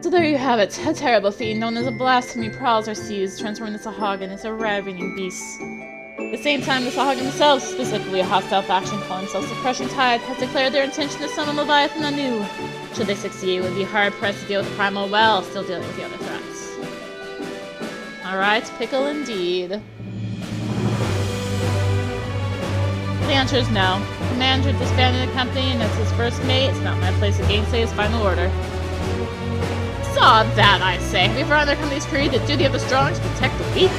So there you have it, a terrible fiend known as a blasphemy prowls our seas, transforming the Sahagin into a ravening beast. At the same time, the Sahagin themselves, specifically a hostile faction calling themselves the Crushing Tide, has declared their intention to summon Leviathan anew. Should they succeed, it would be hard-pressed to deal with the Primal while still dealing with the other threats. Alright, pickle indeed. The answer is no. The commander disbanded the company, and as his first mate, it's not my place to gainsay his final order. Saw that, I say. Have you ever on their company's creed the duty of the strong to protect the weak?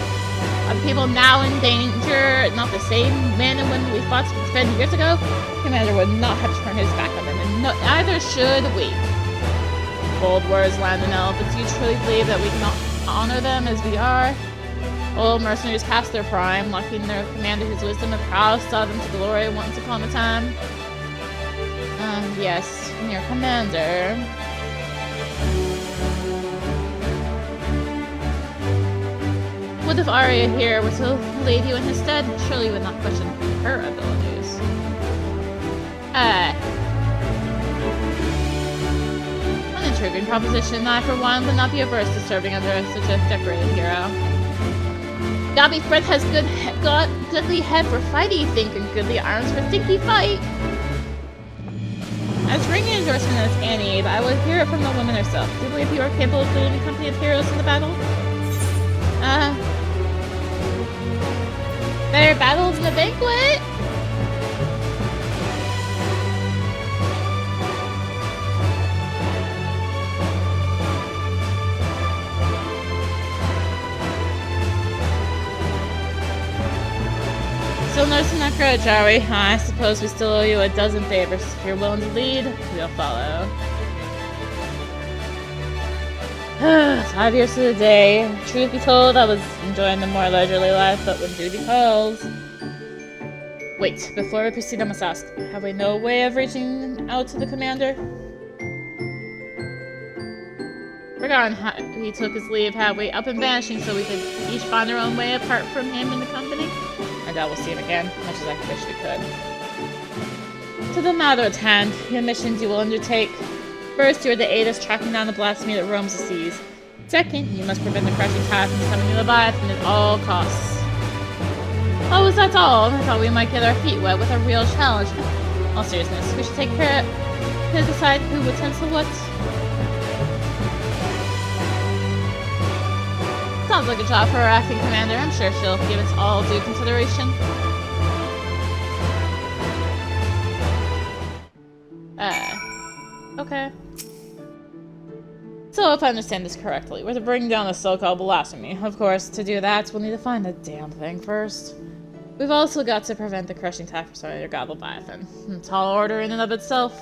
Are the people now in danger not the same men and women we fought to defend years ago? The commander would not have turned his back on them, and neither should we. Bold words, Landonel, but do you truly believe that we cannot honor them as we are? Old mercenaries past their prime, locking their commander whose wisdom and prowess saw them to glory once upon a time. Yes, your commander. What if Arya here were to lead you in his stead? Surely you would not question her abilities. An intriguing proposition. I, for one, would not be averse to serving under such a decorated hero. Gobby Fred has goodly head for fighty, think, and goodly arms for thinky fight. As ringing endorsement as any, but I would hear it from the woman herself. Do you believe you are capable of building a company of heroes in the battle? Better battles than a banquet? Still nursing that grudge, are we? I suppose we still owe you a dozen favors. If you're willing to lead, we'll follow. 5 years to the day. Truth be told, I was enjoying the more leisurely life, but when duty calls... Wait, before we proceed, I must ask, have we no way of reaching out to the commander? forgotten how he took his leave, had we, up and vanishing so we could each find our own way apart from him in the company? I doubt we'll see him again, much as I wish we could. To the matter at hand, your missions you will undertake. First, you are to aid us tracking down the blasphemy that roams the seas. Second, you must prevent the crushing tide from summoning the Leviathan at all costs. Oh, was that all? I thought we might get our feet wet with a real challenge. All seriousness, we should take care to decide who attempts the what. Sounds like a job for our acting commander. I'm sure she'll give us all due consideration. Okay. So, if I understand this correctly, we're to bring down the so-called blasphemy. Of course, to do that, we'll need to find the damn thing first. We've also got to prevent the crushing tide from summoning your god Leviathan. Tall order in and of itself.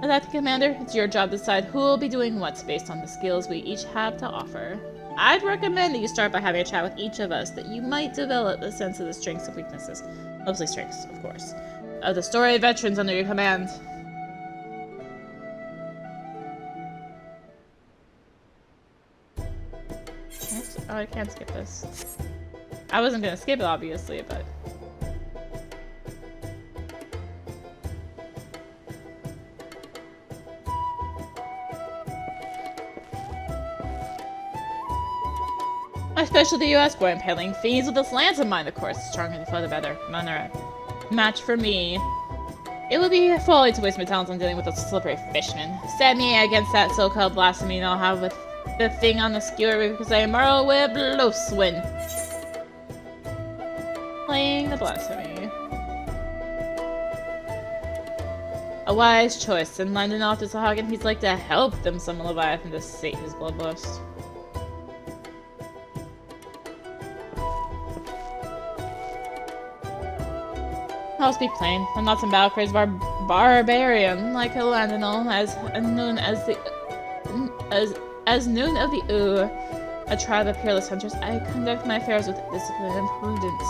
As acting commander, it's your job to decide who will be doing what based on the skills we each have to offer. I'd recommend that you start by having a chat with each of us, that you might develop a sense of the strengths and weaknesses, mostly strengths, of course, of the storied veterans under your command. Oh, I can't skip this. I wasn't gonna skip it, obviously, but... My specialty, you ask for, impaling fiends with this lance of mine, of course. The stronger the foe, the better. None are a match for me. It would be folly to waste my talents on dealing with a slippery fishman. Set me against that so-called blasphemy and I'll have with the thing on the skewer because I am Marl with Blowswin. Playing the blasphemy. A wise choice. In lending off to Sahagin, he's like to help them summon Leviathan to sate his bloodlust. I'll speak plain. I'm not some battle-crazed barbarian like a Landinal, as noon of the a tribe of peerless hunters. I conduct my affairs with discipline and prudence.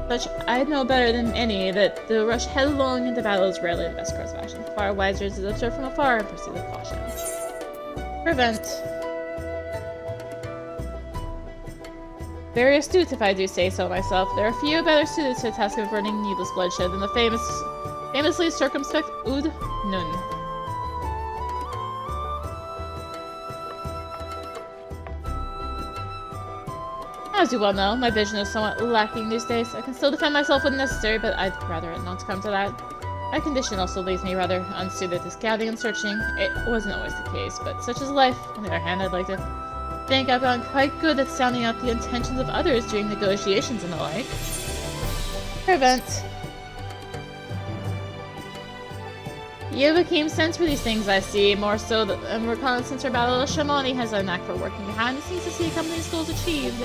Such I know better than any that the rush headlong into battle is rarely the best course of action. Far wiser is to observe from afar and proceed with caution. Prevent. Very astute, if I do say so myself. There are few better suited to the task of averting needless bloodshed than the famously circumspect Ud Nun. As you well know, my vision is somewhat lacking these days. I can still defend myself when necessary, but I'd rather it not come to that. My condition also leaves me rather unsuited to scouting and searching. It wasn't always the case, but such is life. On the other hand, I'd like to think I've gotten quite good at sounding out the intentions of others during negotiations and the like. Prevent. You have a keen sense for these things, I see. More so than reconnaissance or battle, Shamani has a knack for working behind the scenes to see a company's goals achieved.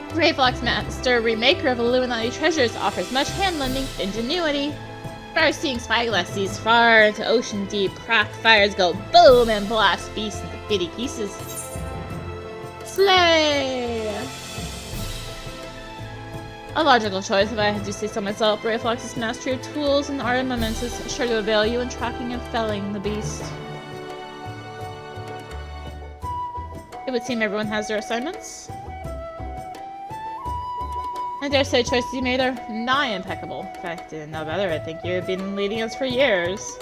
Greyflock's master remaker of Illuminati treasures offers much hand-lending ingenuity. Far-seeing spyglass sees far into ocean deep, craft fires go boom and blast beasts into bitty pieces. Slay! A logical choice, if I do say so myself. Greyflock's mastery of tools and armaments is sure to avail you in tracking and felling the beast. It would seem everyone has their assignments. I dare say choices you made are nigh impeccable. In fact, no better, I think you've been leading us for years.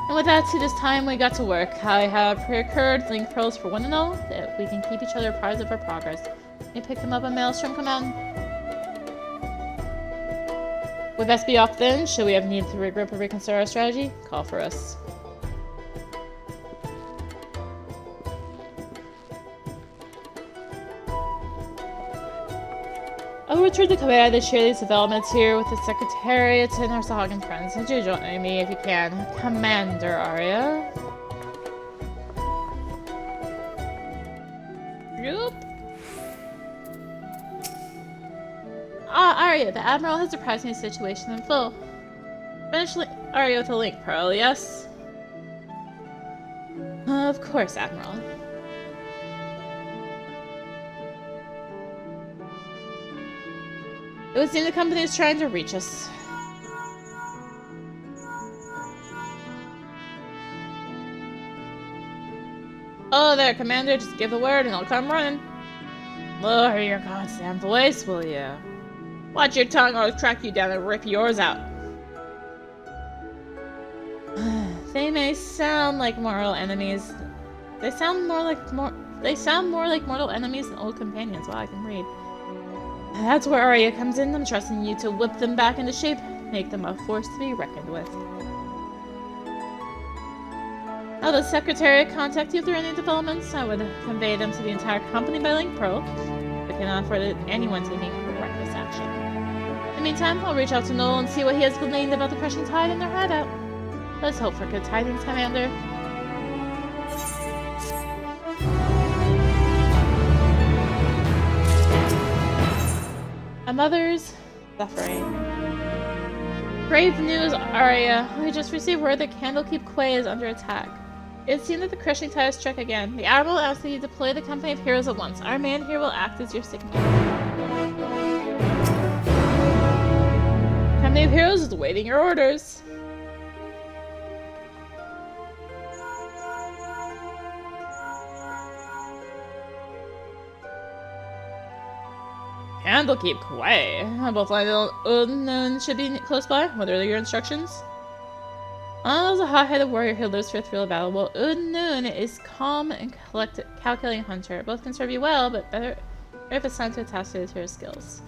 And with that, it is time we got to work. I have procured link pearls for one and all, that we can keep each other apprised of our progress. We pick them up on Maelstrom Command. We'd best be off then. Should we have need to regroup or reconsider our strategy? Call for us. I will return to command and share these developments here with the Secretariat and our Sahagin friends. Do join me if you can. Commander Arya. Group. Arya, the Admiral has surprised me with the situation in full. Eventually, Arya with a link pearl, yes? Of course, Admiral. It would seem the company is trying to reach us. Oh there, Commander, just give the word and I'll come running. Lower your goddamn voice, will you? Watch your tongue or I'll track you down and rip yours out. They may sound like mortal enemies. They sound more like mortal enemies than old companions. Wow, I can read. That's where Arya comes in. I'm trusting you to whip them back into shape, make them a force to be reckoned with. I'll the Secretary contact you if there are any developments. I would convey them to the entire company by link pro. I cannot afford anyone taking reckless action. In the meantime, I'll reach out to Noel and see what he has gleaned about the crushing tide in their hideout. Let's hope for good tidings, Commander. A mother's suffering. Grave news, Arya. We just received word that Candlekeep Quay is under attack. It seems that the crushing tide has struck again. The Admiral asks that you deploy the company of heroes at once. Our man here will act as your signal. Company of heroes is awaiting your orders. Candlekeep Quay. Both Lionel and Udnun should be close by. What are your instructions? Lionel is a hot-headed warrior who lives for the thrill of battle, while Udnun is calm and calculating hunter. Both can serve you well, but better if it's time to attach to her skills.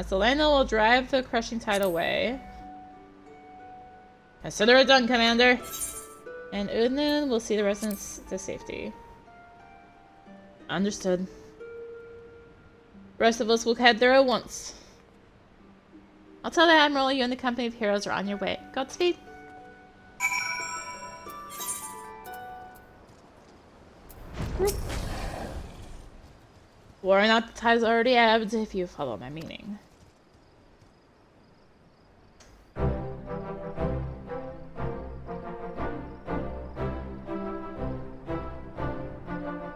So Lionel will drive the crushing tide away. Consider it done, Commander. And Udnun will see the residents to safety. Understood. The rest of us will head there at once. I'll tell the Admiral you and the company of heroes are on your way. Godspeed. Worry not, the tide's already ebbed if you follow my meaning.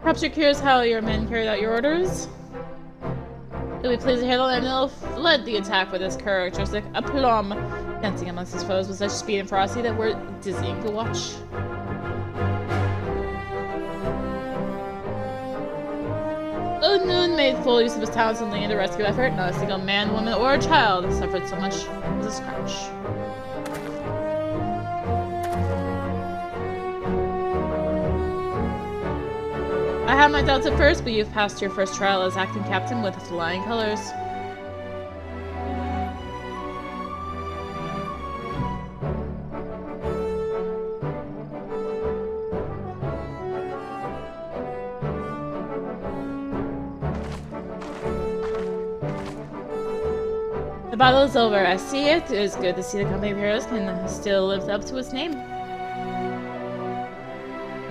Perhaps you're curious how your men carried out your orders? You'll be pleased to hear that Lionel led the attack with his characteristic aplomb, dancing amongst his foes with such speed and ferocity that we're dizzying to watch. Udnun made full use of his talents in leading the rescue effort. Not a single man, woman, or child suffered so much as a scratch. I had my doubts at first, but you've passed your first trial as acting captain with flying colors. The battle is over. I see it. It is good to see the company of heroes can still live up to its name.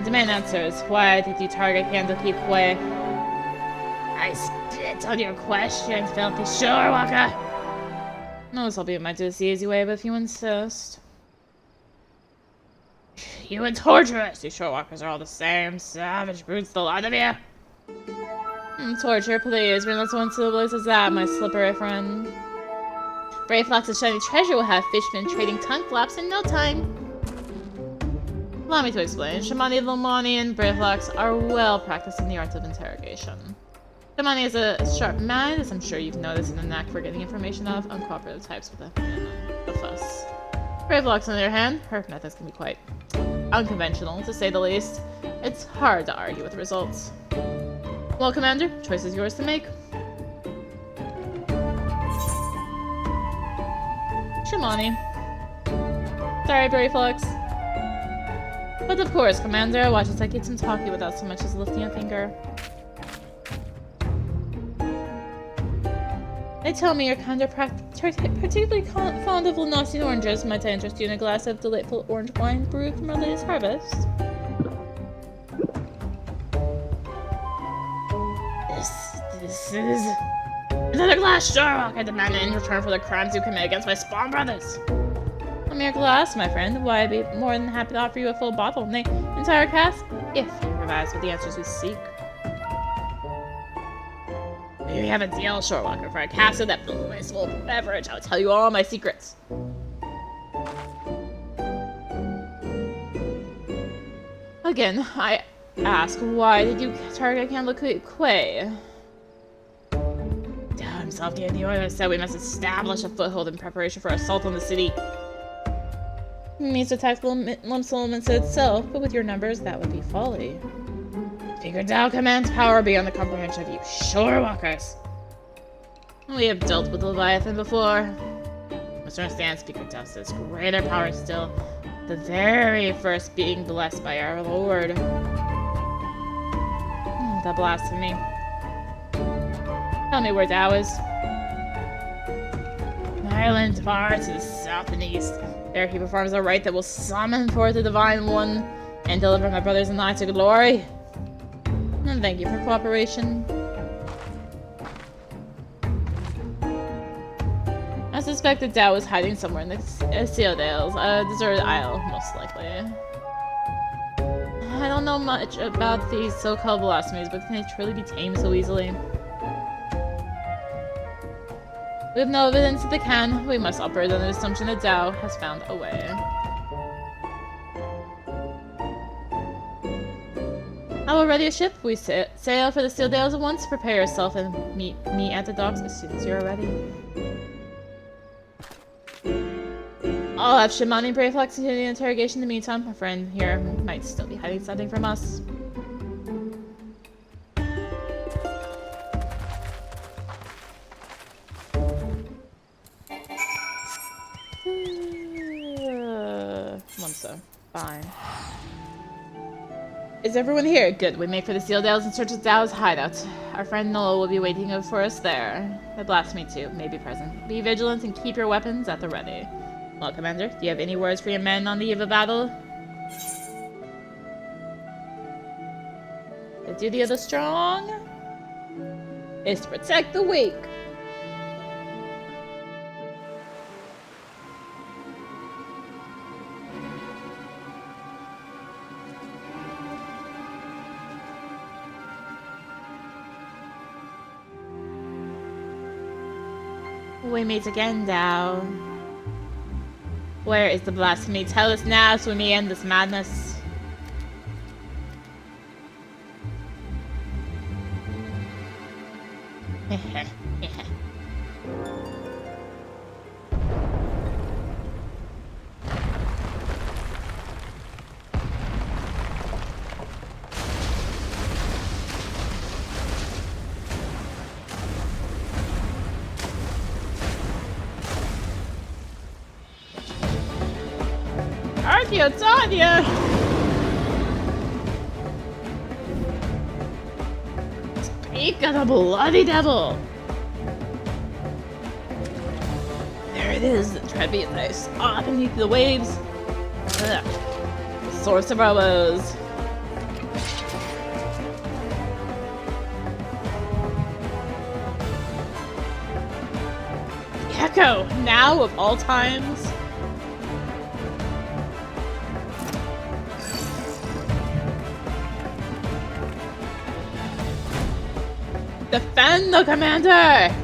Demand answers. Why did you target Candlekeep Quay? I spit on your questions, filthy shorewalker! No, this will be my do this the easy way, but if you insist. You would torture us! These shorewalkers are all the same. Savage brutes, the lot of you! Torture, please. Bring us one to the place as that, my slippery friend. Brave Fox of Shiny Treasure will have fishmen trading tongue flaps in no time. Allow me to explain. Shamani, Lomani, and Brayflax are well practiced in the art of interrogation. Shamani has a sharp mind, as I'm sure you've noticed, and a knack for getting information out of uncooperative types with a fuss. Brayflax, on the other hand, her methods can be quite unconventional, to say the least. It's hard to argue with the results. Well, Commander, choice is yours to make. Shamani. Sorry, Brayflax. But of course, Commander, watch as I get some talkie without so much as lifting a finger. They tell me you're kind of particularly fond of Lanosian oranges. Might I interest you in a glass of delightful orange wine brewed from our latest harvest? This is... Another glass, sure! I demand it in return for the crimes you commit against my spawn brothers! A mere glass, my friend. Why, I'd be more than happy to offer you a full bottle, nay, entire cask, if you provide us with the answers we seek. We have a deal, Shorewalker, for a castle that fills my soul with beverage. I'll tell you all my secrets. Again, I ask, why did you target Candle Quay? Dad himself gave the order, said we must establish a foothold in preparation for assault on the city. It means to attack Limsa Lominsa itself, but with your numbers, that would be folly. Speaker Dao commands power beyond the comprehension of you Shorewalkers. We have dealt with Leviathan before. Must understand, Speaker Dao says greater power still. The very first being blessed by our Lord. The blasphemy. Tell me where Dao is. An island far to the south and east. There he performs a rite that will summon forth the Divine One and deliver my brothers and I to glory. And thank you for cooperation. I suspect that Dao is hiding somewhere in the Sealdales, a deserted isle, most likely. I don't know much about these so-called blasphemies, but can they truly be tamed so easily? We have no evidence that they can. We must operate on the assumption that Dao has found a way. I will ready a ship. We sail for the Sealdales at once. Prepare yourself and meet me at the docks as soon as you're ready. I'll have Shimani and Brayflex continue the interrogation in the meantime. My friend here might still be hiding something from us. Limsa. Fine. Is everyone here? Good. We make for the Sealdales in search of Dao's hideout. Our friend Noel will be waiting for us there. The blasphemy too may be present. Be vigilant and keep your weapons at the ready. Well, Commander, do you have any words for your men on the eve of battle? The duty of the strong is to protect the weak. We meet again, Dao. Where is the blasphemy? Tell us now so we may end this madness. Archaeotania! Speak of the bloody devil! There it is, the treasure that I saw beneath the waves. Ugh. The source of our woes. Echo, now of all times. Defend the commander!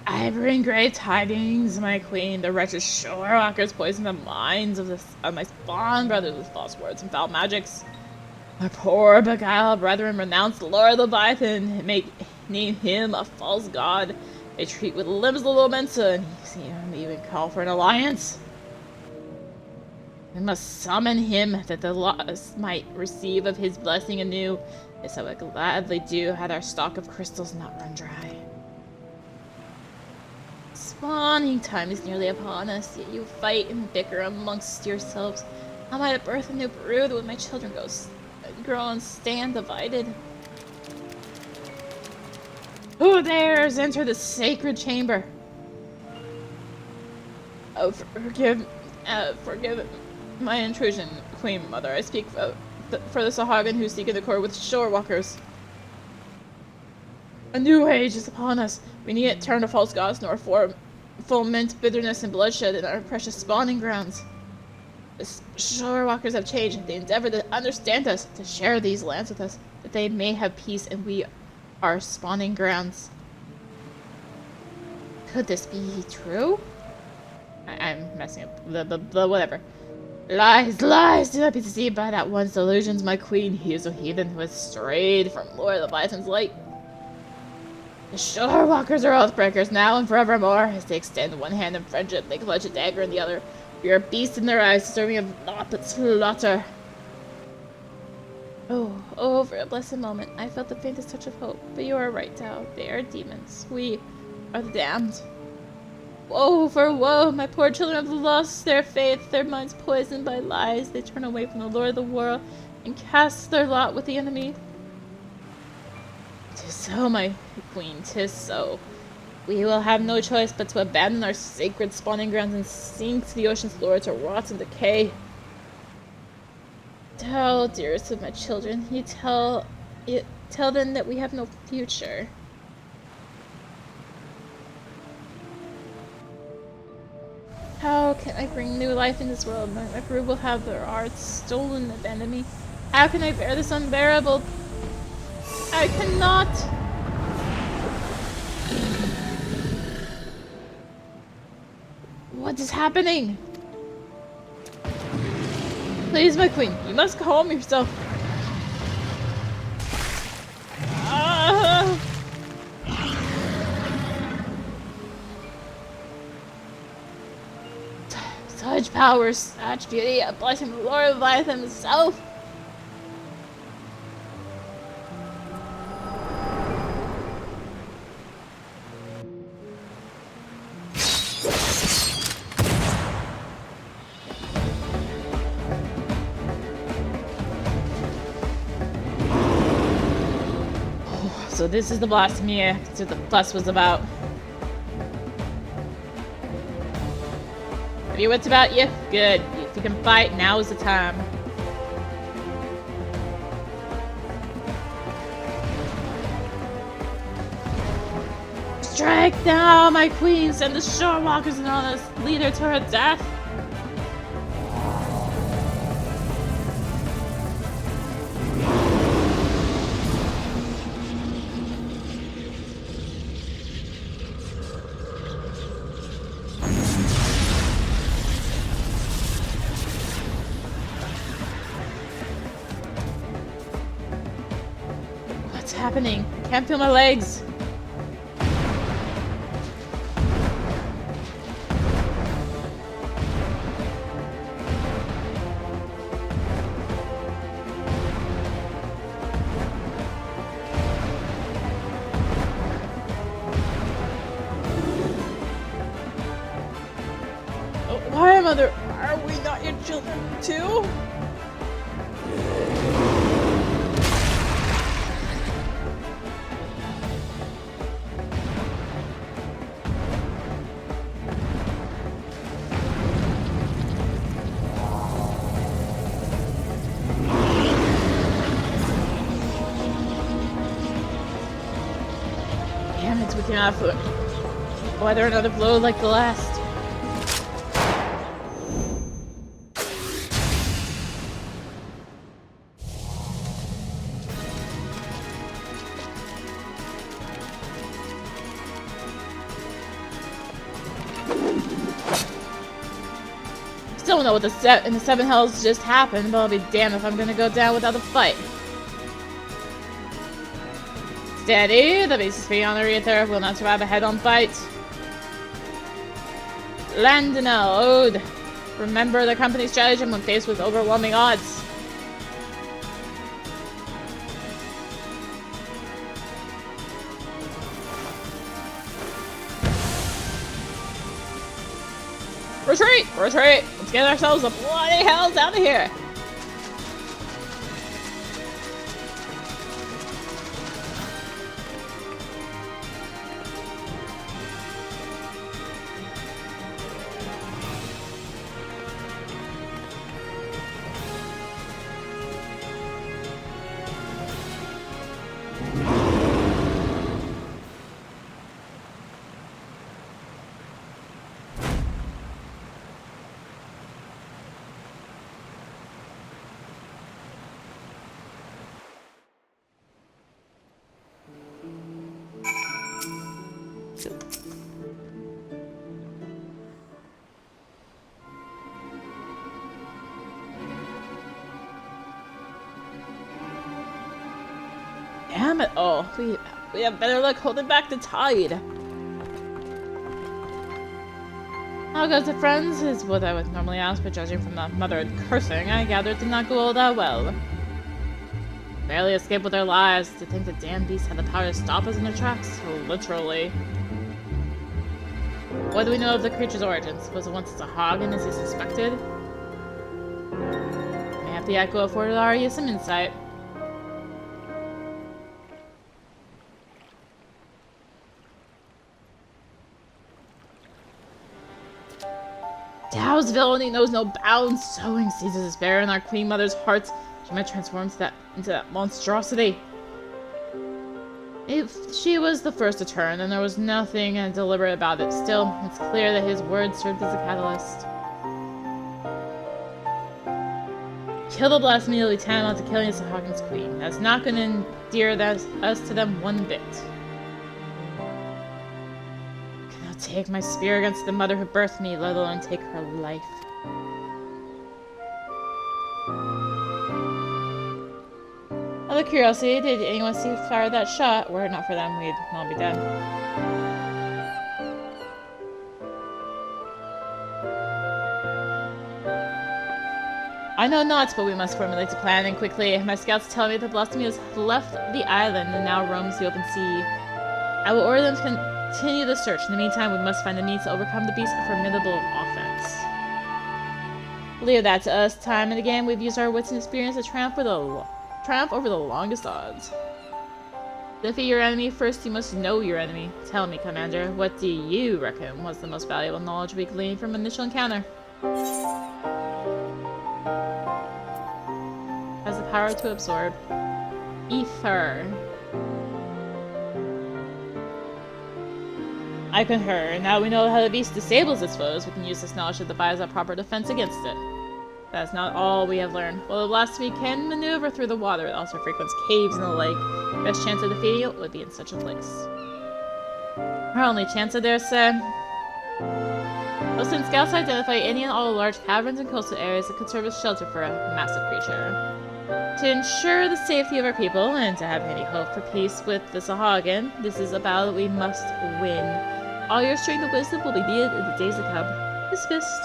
I bring great tidings, my queen. The wretched Shorewalkers poison the minds of my spawn brothers with false words and foul magics. My poor beguiled brethren renounce the Lord Leviathan and make name him a false god. They treat with Limsa Lominsa and even call for an alliance. We must summon him that the lost might receive of his blessing anew. This I would gladly do had our stock of crystals not run dry. Spawning time is nearly upon us, yet you fight and bicker amongst yourselves. How might I birth a new brood when my children grow and stand divided? Who dares enter the sacred chamber? Oh, forgive my intrusion, Queen Mother. I speak for the Sahagin who seek in accord with shorewalkers. A new age is upon us. We needn't turn to false gods nor foment bitterness and bloodshed in our precious spawning grounds. The shorewalkers have changed. They endeavor to understand us, to share these lands with us, that they may have peace and we are spawning grounds. Could this be true? I'm messing up. The whatever. Lies, lies! Do not be deceived by that one's delusions, my queen. He is a heathen who has strayed from Lord Leviathan's light. The shorewalkers are oathbreakers now and forevermore. As they extend one hand in friendship, they clutch a dagger in the other. We are beasts in their eyes, deserving of naught but slaughter. Oh, for a blessed moment, I felt the faintest touch of hope. But you are right, Tao. They are demons. We are the damned. Woe for woe! My poor children have lost their faith, their minds poisoned by lies. They turn away from the Lord of the world and cast their lot with the enemy. 'Tis so, my queen, 'tis so. We will have no choice but to abandon our sacred spawning grounds and sink to the ocean's floor to rot and decay. Tell, dearest of my children, tell them that we have no future. How can I bring new life in this world? My brood will have their arts stolen and abandon me. How can I bear this unbearable? I cannot! What is happening? Please, my queen, you must calm yourself. Such power, such beauty, a blessing from the Lord Leviathan himself. So this is the blasphemy that the fuss was about. Have your wits about you? Good. If you can fight, now is the time. Strike now, my queen! Send the shorewalkers and on us! Lead her to her death! What's happening? I can't feel my legs. Why, Mother? Are we not your children, too? Damn it, we cannot weather another blow like the last. Don't know what in the seven hells just happened, but I'll be damned if I'm gonna go down without a fight. Steady, the base is free on the Aether will not survive a head-on fight. Landinel, Ode. Remember the company's strategy when faced with overwhelming odds. Retreat! Retreat! Let's get ourselves the bloody hells out of here! Damn it all. We have better luck holding back the tide. How goes it, friends? Is what I would normally ask, but judging from the mother cursing, I gather it did not go all that well. Barely escaped with their lives. To think the damn beast had the power to stop us in their tracks. Literally. What do we know of the creature's origins? Was it once a Sahagin as he suspected? May have the echo afforded Arya some insight. Tao's villainy knows no bounds. Sowing seeds of despair in our queen mother's hearts. She might transform into that monstrosity. If she was the first to turn, then there was nothing deliberate about it. Still, it's clear that his words served as a catalyst. Kill the blasphemy will be tantamount to killing the Sahagins' queen. That's not going to endear us to them one bit. I cannot take my spear against the mother who birthed me, let alone take her life. Out of curiosity, did anyone see who fired that shot? Were it not for them, we'd all be dead. I know not, but we must formulate a plan, and quickly. My scouts tell me that Blasphemy has left the island and now roams the open sea. I will order them to continue the search. In the meantime, we must find the means to overcome the beast's formidable offense. Leave that to us. Time and again, we've used our wits and experience to triumph over the longest odds. To defeat your enemy, first you must know your enemy. Tell me, Commander, what do you reckon was the most valuable knowledge we gleaned from initial encounter? Has the power to absorb. Ether. I concur. Now we know how the beast disables its foes, we can use this knowledge to devise a proper defense against it. That's not all we have learned. While the blasphemy can maneuver through the water, it also frequents caves in the lake. Best chance of defeating it would be in such a place. Our only chance, I dare say. Well, since scouts identify any and all large caverns and coastal areas that could serve as shelter for a massive creature. To ensure the safety of our people, and to have any hope for peace with the Sahagin, this is a battle we must win. All your strength and wisdom will be needed in the days to come. Dismissed.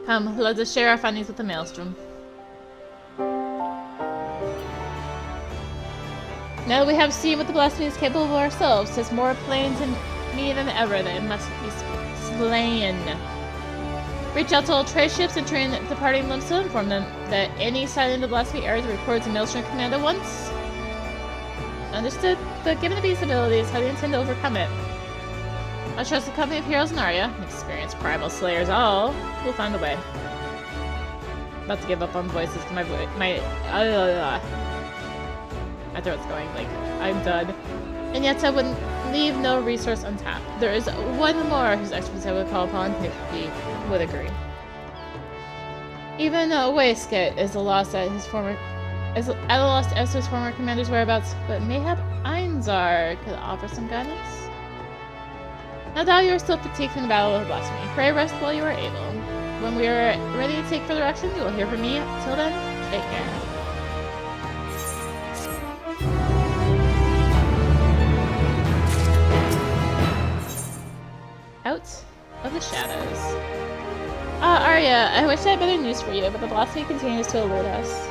Come, let us share our findings with the Maelstrom. Now that we have seen what the blasphemy is capable of ourselves, it's more plain to me than ever that it must be slain. Reach out to all trade ships entering departing Limsa, inform them that any sighting of the blasphemy areas reports to Maelstrom Command at once. Understood, but given the beast's abilities, how do you intend to overcome it? I trust the company of heroes in Arya, experienced primal slayers all, will find a way. About to give up on voices because my throat's going, like, I'm done. And yet I wouldn't leave no resource untapped. There is one more whose expertise I would call upon if he would agree. Even Waistcoat is a loss at his former as to his former commander's whereabouts, but mayhap Einzar could offer some guidance. No doubt you are still fatigued from the battle of blasphemy. Pray rest while you are able. When we are ready to take further action, you will hear from me. Till then, take care. Out of the shadows. Arya, I wish I had better news for you, but the blasphemy continues to elude us.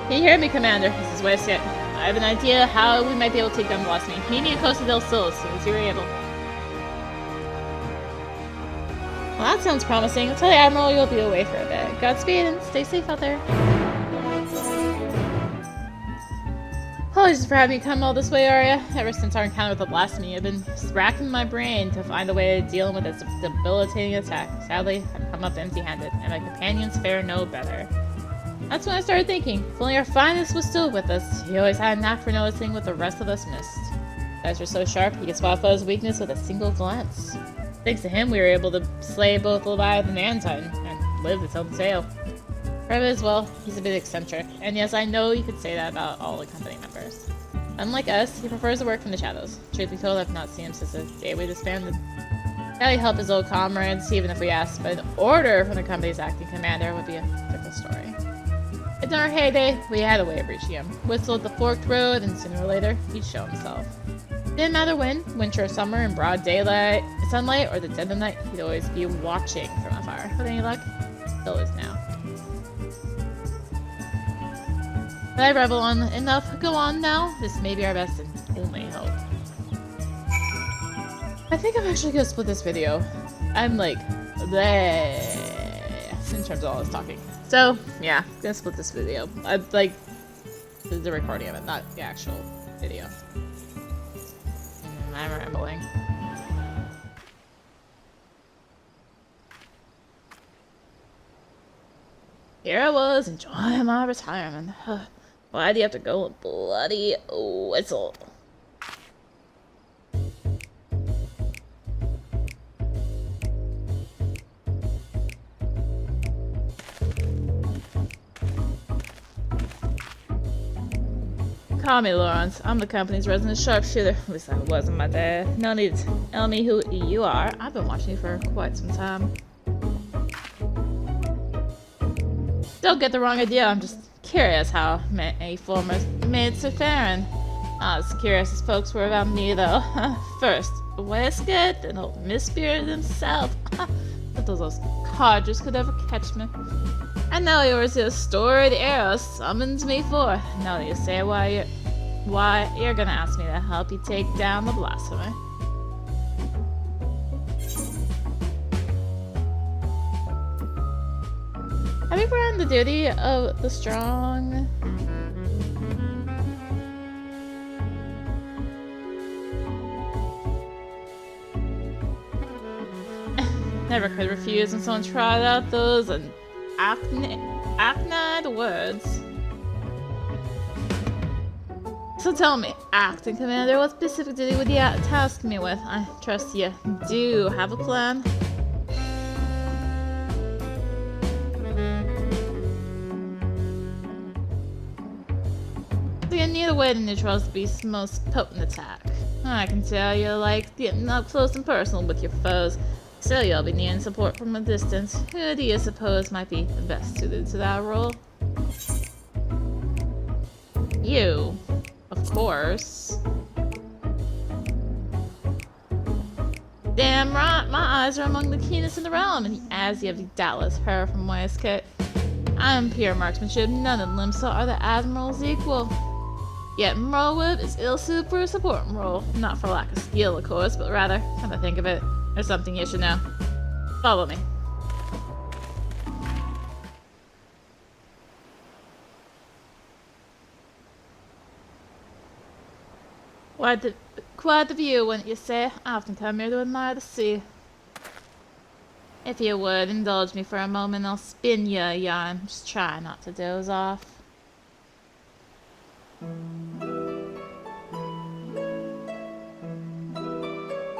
Can you hear me, Commander? This is Waistcoat. I have an idea how we might be able to take down blasphemy. Meet me in Costa del Sol as soon as you're able. Well, that sounds promising. I'll tell the Admiral you'll be away for a bit. Godspeed and stay safe out there. Apologies for having me come all this way, Arya. Ever since our encounter with the blasphemy, I've been racking my brain to find a way of dealing with its debilitating attack. Sadly, I've come up empty-handed, and my companions fare no better. That's when I started thinking, if only our finest was still with us. He always had a knack for noticing what the rest of us missed. His eyes were so sharp, he could spot foes' weakness with a single glance. Thanks to him, we were able to slay both Leviathan and Titan, and live to tell the tale. Trevor as well, he's a bit eccentric, and yes, I know you could say that about all the company members. Unlike us, he prefers to work from the shadows. Truth be told, I've not seen him since the day we disbanded. Now he helped his old comrades, even if we asked, but an order from the company's acting commander would be a different story. In our heyday, we had a way of reaching him. Whistled the forked road, and sooner or later, he'd show himself. Didn't matter when, winter or summer, in broad daylight, sunlight, or the dead of night, he'd always be watching from afar. With any luck, still is now. But I revel on enough. Go on now. This may be our best and only hope. I think I'm actually gonna split this video. I'm like, bleh, in terms of all this talking. So, yeah, I'm gonna split this video. I'd like the recording of it, not the actual video. I'm rambling. Here I was, enjoying my retirement. Why do you have to go with bloody whistle? Call me Lawrence. I'm the company's resident sharpshooter. At least I was in my day. No need to tell me who you are. I've been watching you for quite some time. Don't get the wrong idea. I'm just curious how many former mates are faring. Not as curious as folks were about me, though. First, Waistcoat, then old Miss Spirit himself. But those codgers could ever catch me. And now yours the story the arrow summons me for. Now that you say why you're gonna ask me to help you take down the blasphemy. Have you ever on the duty of the strong? Never could refuse when someone tried out those acnide words. So tell me, Acting Commander, what specific duty would you task me with? I trust you do have a plan. So you need a way to neutralize the beast's most potent attack. I can tell you like getting up close and personal with your foes. Still, you'll be needing support from a distance. Who do you suppose might be the best suited to that role? You, of course. Damn right, my eyes are among the keenest in the realm, and as you have doubtless heard from Waistcoat, I'm pure marksmanship. None of Limsa are the Admiral's equal. Yet Merlewib is ill-suited for a supporting role. Not for lack of skill, of course, but rather, come to think of it, there's something you should know. Follow me. Quite the view, wouldn't you say? I often come here to admire the sea. If you would, indulge me for a moment, I'll spin you a yarn. Just try not to doze off.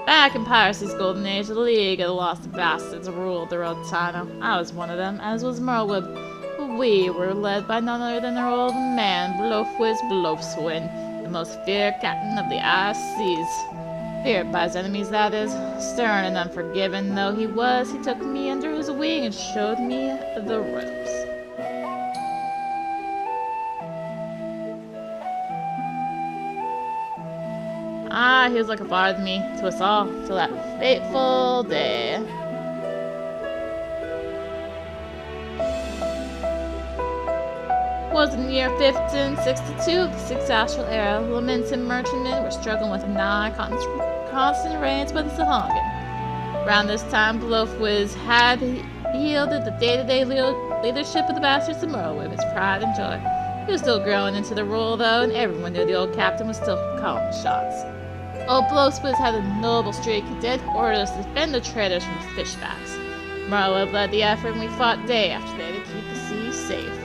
Back in piracy's golden age, the League of the Lost Bastards ruled the Rotano. I was one of them, as was Merlewib. We were led by none other than our old man, Blofwiz Blofswin, the most feared captain of the ice seas. Feared by his enemies, that is. Stern and unforgiving though he was, he took me under his wing and showed me the ropes. Ah, he was like a father to me, to us all, till that fateful day. Was in the year 1562 of the Sixth Astral Era. Lamented merchantmen were struggling with nigh constant raids by the Sahagin. Around this time, Blofwiz had yielded the day-to-day leadership of the bastards to Merlewib, his pride and joy. He was still growing into the role, though, and everyone knew the old captain was still calling the shots. Old Blofwiz had a noble streak. He did order us to defend the traders from the fishbacks. Merlewib led the effort, and we fought day after day to keep the sea safe.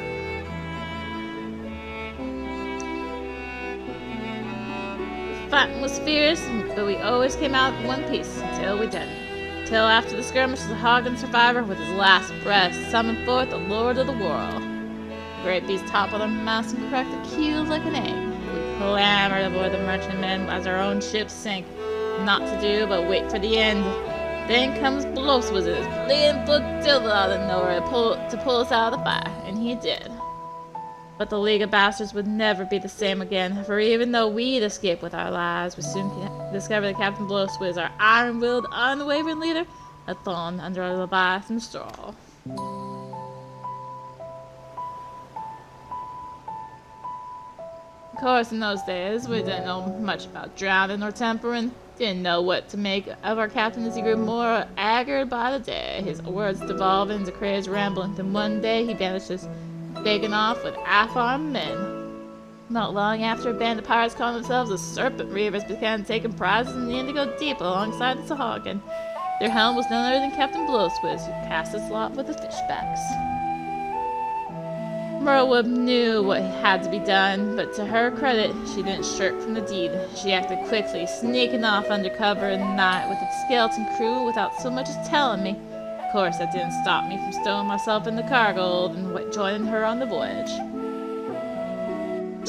fighting was fierce, but we always came out in one piece until we didn't. Till after the skirmish, the Sahagin survivor, with his last breath, summoned forth the Lord of the World. The great beast toppled on the mast and cracked the keels like an egg. We clambered aboard the merchantman as our own ship sank. Not to do but wait for the end. Then comes Blows with his bleeding flotilla out of nowhere to pull us out of the fire, and he did. But the League of Bastards would never be the same again, for even though we'd escape with our lives, we soon discovered that Captain Blowswiz, our iron-willed, unwavering leader, had fallen under a Leviathan straw. Of course, in those days, we didn't know much about drowning or tempering. Didn't know what to make of our captain as he grew more haggard by the day, his words devolving into crazed rambling. Then one day he vanishes, taken off with half-armed men. Not long after, a band of pirates calling themselves the Serpent Reavers began taking prizes in the Indigo Deep alongside the Sahagin. Their helm was none other than Captain Blowswiz, who cast his lot with the fishbacks. Merlewood knew what had to be done, but to her credit, she didn't shirk from the deed. She acted quickly, sneaking off under cover in the night with its skeleton crew without so much as telling me. Of course, that didn't stop me from stowing myself in the cargo hold and joining her on the voyage.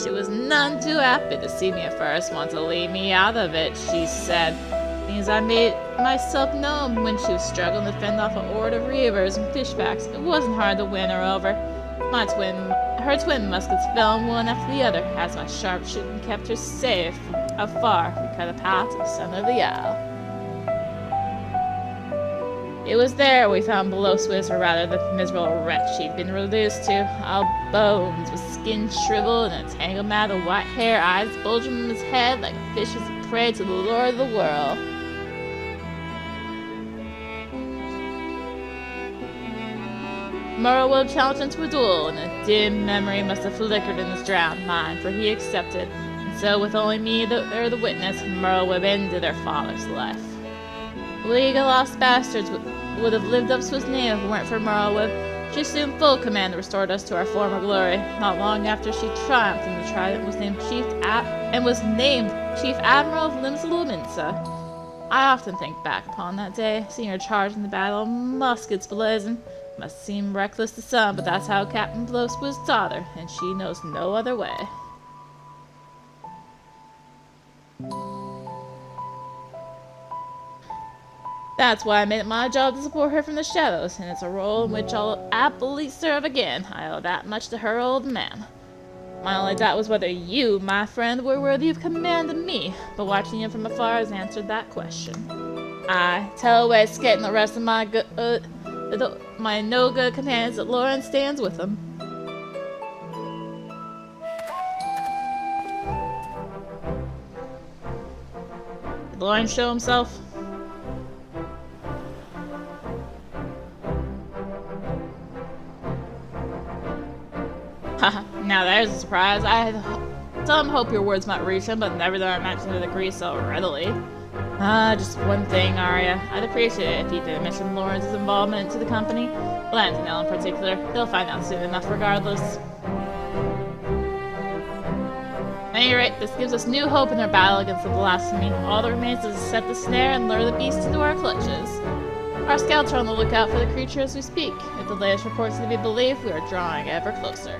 She was none too happy to see me at first, wanted to leave me out of it, she said. Means I made myself known when she was struggling to fend off a horde of reavers and fishbacks. It wasn't hard to win her over. Her twin muskets fell one after the other, as my sharpshooting kept her safe from afar. We cut a path to the center of the isle. It was there we found Blowswiz, or rather the miserable wretch she'd been reduced to, all bones, with skin shriveled and a tangled mat of white hair, eyes bulging from his head like a fish as a prey to the Lord of the World. Merlewood challenged him to a duel, and a dim memory must have flickered in his drowned mind, for he accepted. And so, with only me there the witness, Merlewood ended their father's life. The League of Lost Bastards would have lived up to his name if it weren't for Merlewood. She assumed full command and restored us to our former glory. Not long after she triumphed, and the trident was named Chief Admiral of Limsa Lominsa. I often think back upon that day, seeing her charge in the battle, muskets blazing. Must seem reckless to some, but that's how Captain Blowswiz taught her, and she knows no other way. That's why I made it my job to support her from the shadows, and it's a role in which I'll happily serve again. I owe that much to her old man. My only doubt was whether you, my friend, were worthy of commanding me, but watching you from afar has answered that question. Tell away, Skate, and the rest of my no-good companions that Lauren stands with them. Did Lauren show himself? Haha, now there's a surprise. I had some hope your words might reach him, but never did I imagine it agree so readily. Just one thing, Arya. I'd appreciate it if you didn't mention Lawrence's involvement into the company. Lance and Elle in particular. They'll find out soon enough regardless. At any rate, this gives us new hope in our battle against the blasphemy. All that remains is to set the snare and lure the beast into our clutches. Our scouts are on the lookout for the creature as we speak. If the latest reports are to be believed, we are drawing ever closer.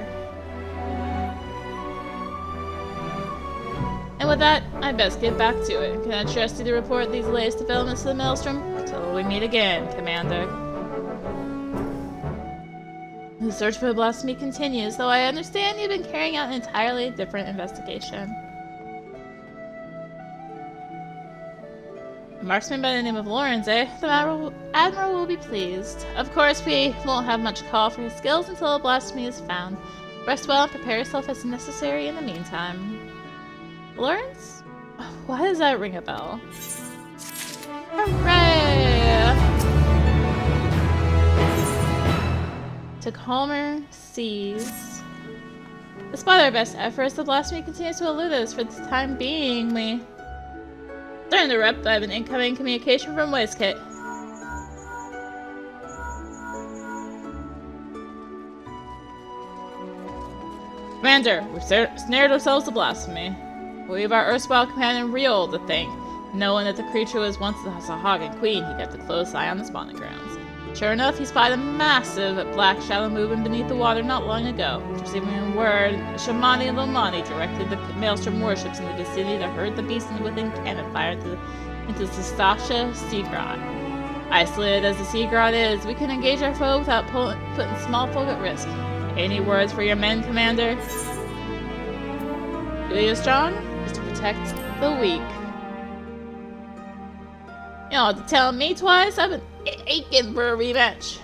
And with that, I'd best get back to it. Can I trust you to report these latest developments to the Maelstrom? Until we meet again, Commander. The search for the blasphemy continues, though I understand you've been carrying out an entirely different investigation. A marksman by the name of Lawrence, eh? The Admiral will be pleased. Of course, we won't have much call for his skills until the blasphemy is found. Rest well and prepare yourself as necessary in the meantime. Lawrence? Why does that ring a bell? Hooray! To calmer seas. Despite our best efforts, the blasphemy continues to elude us. For the time being, we... During the rep, I have an incoming communication from Waiskit. Commander, we've snared ourselves to blasphemy. Believe our erstwhile companion Riol the thing. Knowing that the creature was once the Sahagin queen, he kept a close eye on the spawning grounds. Sure enough, he spied a massive black shadow moving beneath the water not long ago. Receiving word, Shamani Lomani directed the Maelstrom warships in the vicinity to herd the beast within cannon fire into Sastasha Seagrot. Isolated as the Seagrot is, we can engage our foe without putting small folk at risk. Any words for your men, Commander? Julia Strong is to protect the weak. You don't have to tell me twice. I've been aching for a rematch.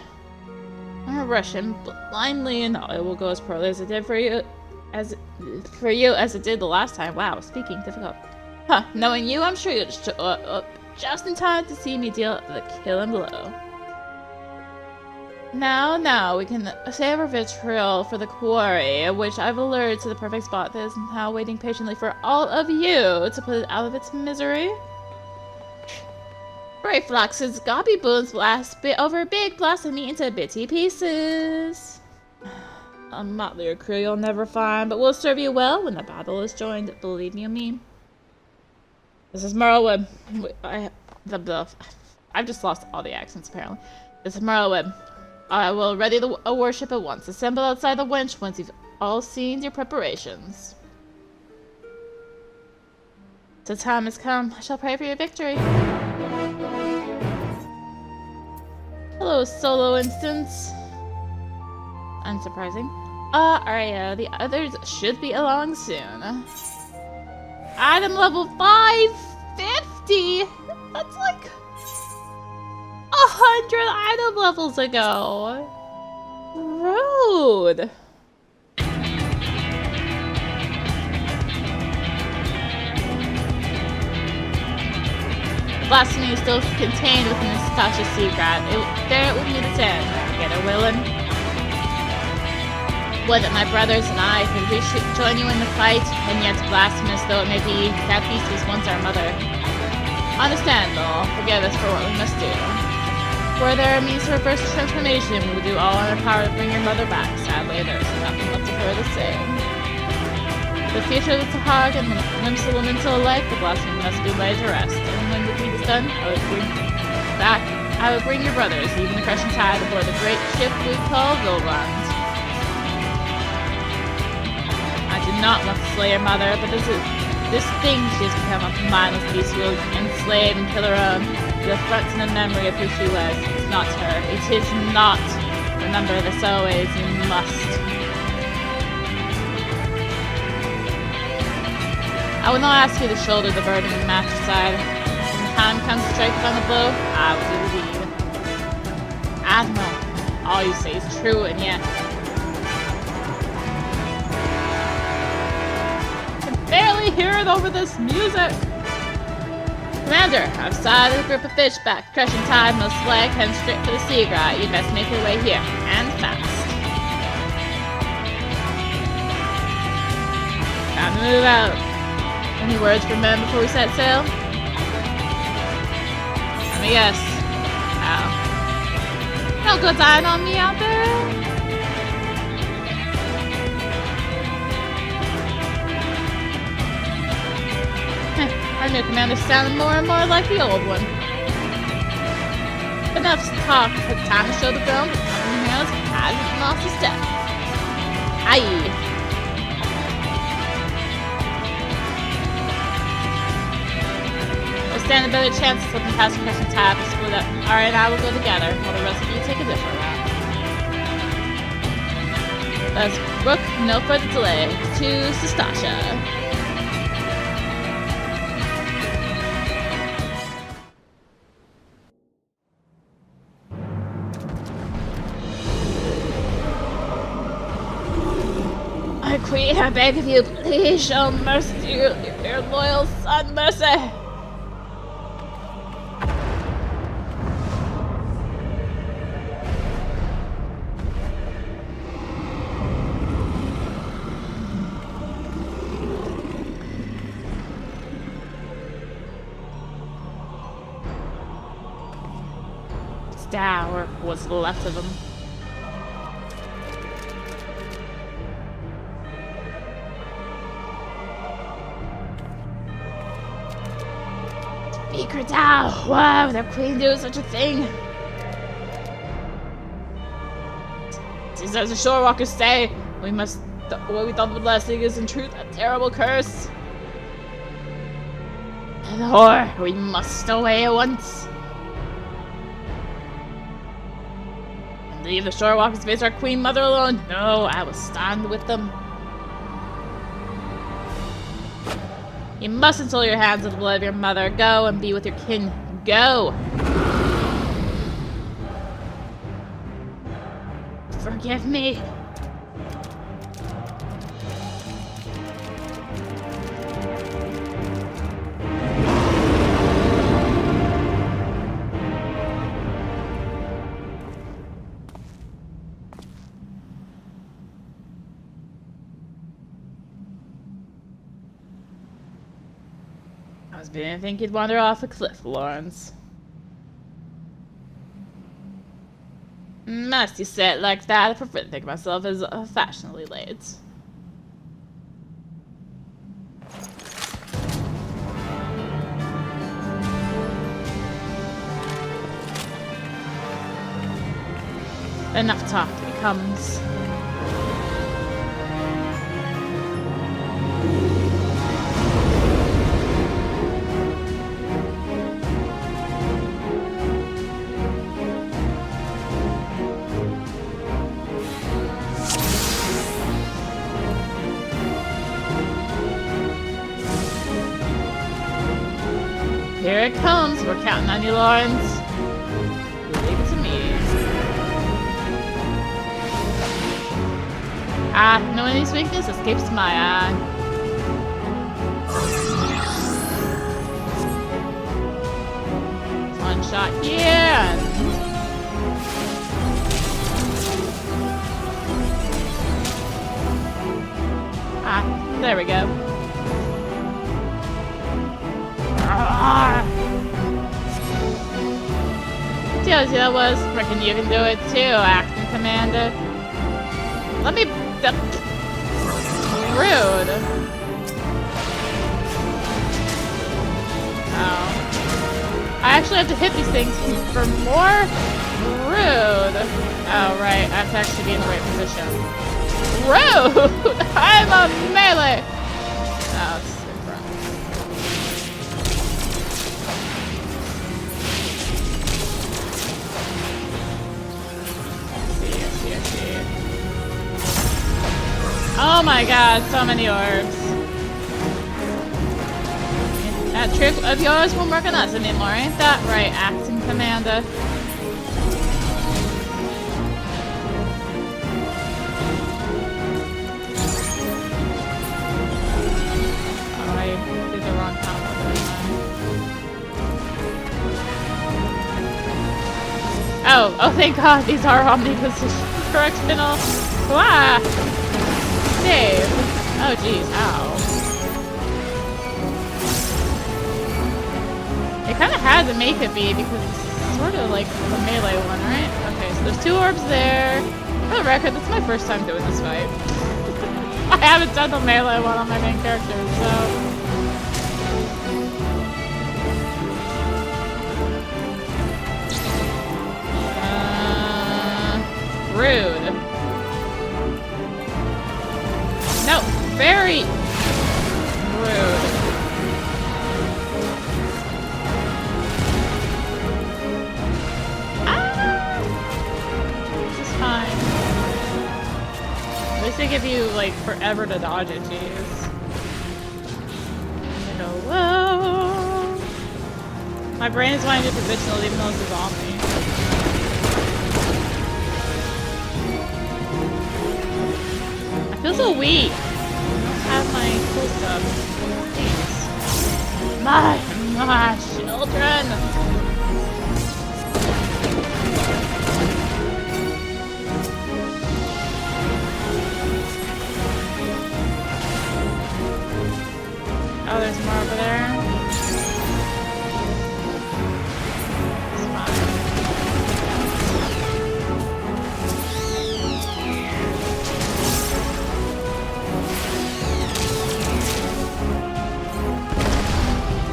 I'm gonna rush him blindly, and it will go as poorly as it did for you, as it did the last time. Wow, speaking difficult. Huh? Knowing you, I'm sure you'll just show up just in time to see me deal the killing blow. Now we can save our vitriol for the quarry, which I've lured to the perfect spot that is now waiting patiently for all of you to put it out of its misery. Brave Flox's gobby bones blast bit over big blasted me into bitty pieces. A motley crew you'll never find, but will serve you well when the battle is joined, believe you me. This is Merlewood. I've just lost all the accents apparently. This is Merlewood. I will ready a worship at once. Assemble outside the winch once you've all seen your preparations. The time has come. I shall pray for your victory. Hello, solo instance. Unsurprising. Alright, the others should be along soon. Item level 550! That's like 100 item levels ago! Rude! Blasphemy is still contained within the Sahtasha Seagrot. There it will meet its end. Together, Willem. Would that my brothers and I could join you in the fight, and yet blasphemous though it may be, that beast was once our mother. Understand, though, forgive us for what we must do. Were there a means to reverse the transformation, we would do all in our power to bring your mother back. Sadly, there is nothing left of her to say. The future of the Sahagin and Limsa Lominsa alike, the blasphemy must be laid to rest. And when the deed is done, I would bring your brothers, even the crushing tide, aboard the great ship we call Vilrond. I did not want to slay your mother, but this thing she has become a mindless beast who will enslave and kill her own. The affront and the memory of who she was. It's not her. It is not. Remember this always. You must. I will not ask you to shoulder the burden of the matricide. When the time comes to strike upon the blow, I will do the deed. Admiral, all you say is true, and yet I can barely hear it over this music. Commander, I've sighted a group of fish back. Crushing tide, most slag, heading straight for the Seagrot. You best make your way here, and fast. Time to move out. Any words from men before we set sail? Let me guess. Oh. No good dying on me out there. Our new commander sounded more and more like the old one. Enough talk. It's time to show the ground that Company Heroes hasn't lost a step. Aye. Stand a better chance of slipping past the crushing tide and split up. Alright, I will go together, while the rest of you take a different route. Let's brook no further delay to Sahtasha. My queen, I beg of you, please show mercy to your loyal son, Mercy. Or what's left of him. Speak her down! Why would their queen do such a thing? Since as the shore walkers say, we must. What we thought the blessing is in truth a terrible curse. And horror, we must away at once. And leave the shore walkers face our queen mother alone. No, I will stand with them. You mustn't soil your hands with the blood of your mother. Go and be with your kin. Go! Forgive me. I was beginning to think you'd wander off a cliff, Lawrence. Must you say it like that? I prefer to think of myself as fashionably late. Enough talk, it comes. Here it comes. We're counting on you, Lawrence. Leave it to me. No enemy's weakness escapes my eye. One shot here. There we go. See how easy that was? Reckon you can do it too, acting commander. Let me. Rude. Oh. I actually have to hit these things for more? Rude. Oh, right. I have to actually be in the right position. Rude! I'm a melee! Oh, it's in front. I see. Oh my god, so many orbs. That trick of yours won't work on us anymore, ain't that right, acting commander? Oh, I did the wrong combo. Oh, thank god, these are omni-position correctional. Ah! Save. Oh jeez, ow. It kind of had to make it be because it's sort of like the melee one, right? Okay, so there's 2 orbs there. For the record, this is my first time doing this fight. I haven't done the melee one on my main character, so... Rude. No, very rude. This is fine. At least they give you, like, forever to dodge it, jeez. Hello. My brain is wanting to do positional even though this is on me. I feel so weak. I don't have my cool stuff. Please. My children! Oh, there's more over there. It's fine.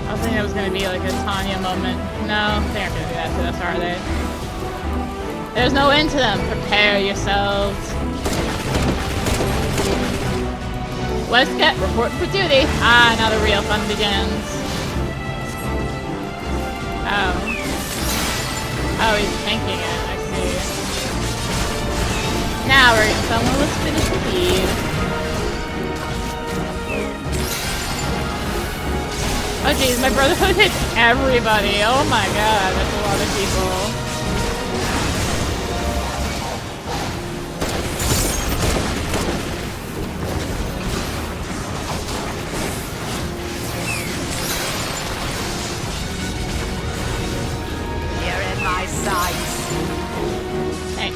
I was thinking it was gonna be like a Tanya moment. No, they aren't gonna do that to us, are they? There's no end to them. Prepare yourselves. Westcat, report for duty. Ah, now the real fun begins. Oh. Oh, he's tanking it. I see. Now we're getting someone with finish speed. Oh jeez, my brotherhood hits everybody. Oh my god, that's a lot of people.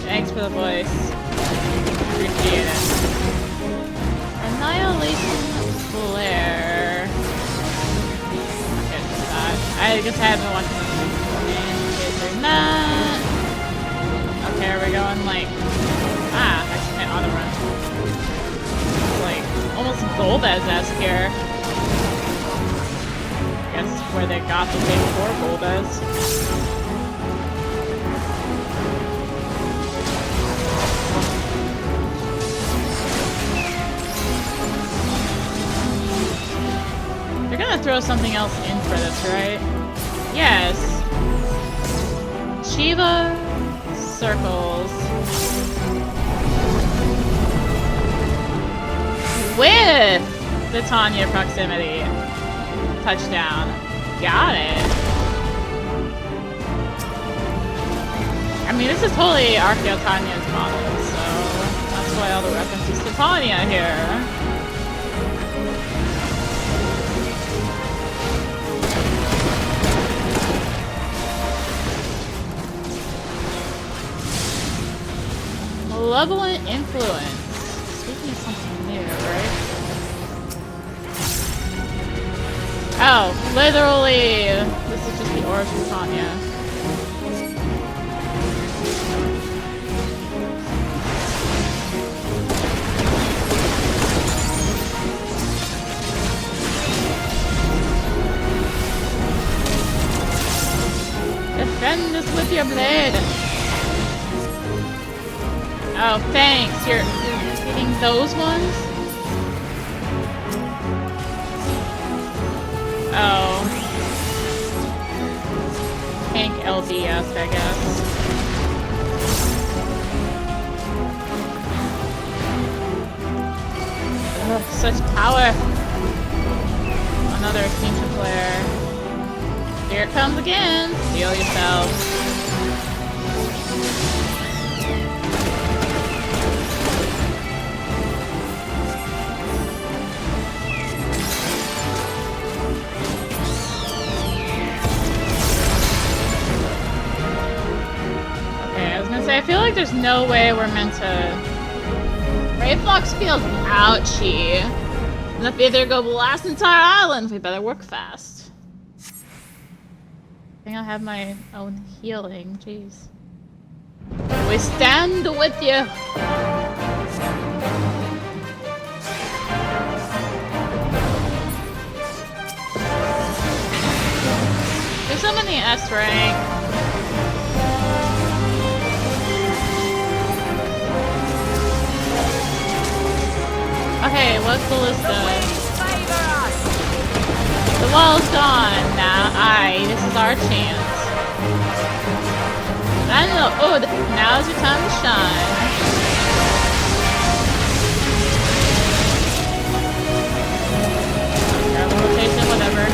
Thanks for the voice. Appreciate it. Annihilation Flare. Okay, I guess I haven't watched this beforehand. Okay, doing that. Okay, are we going like... Ah, actually can't auto run. Like, almost Golbez-esque here. I guess where they got the thing for Golbez. They're gonna throw something else in for this, right? Yes. Shiva circles. With the Tanya proximity. Touchdown. Got it. I mean, this is totally Archaeotania's model, so that's why all the references to Tanya here. Malevolent influence. Speaking of something new, right? Oh, literally, this is just the orbs from Tanya. Defend us with your blade. Oh, thanks. You're hitting those ones? Oh. Tank LDS, I guess. Ugh, such power. Another extinction flare. Here it comes again. Heal yourself. I feel like there's no way we're meant to... Rayflox feels ouchy. Enough to either go blast the entire island. We better work fast. I think I'll have my own healing. Jeez. We stand with you. There's so many S rank. Okay, what's the list of? The wall's gone. Now, this is our chance. I know. Oh, now's your time to shine. Terrible rotation, whatever.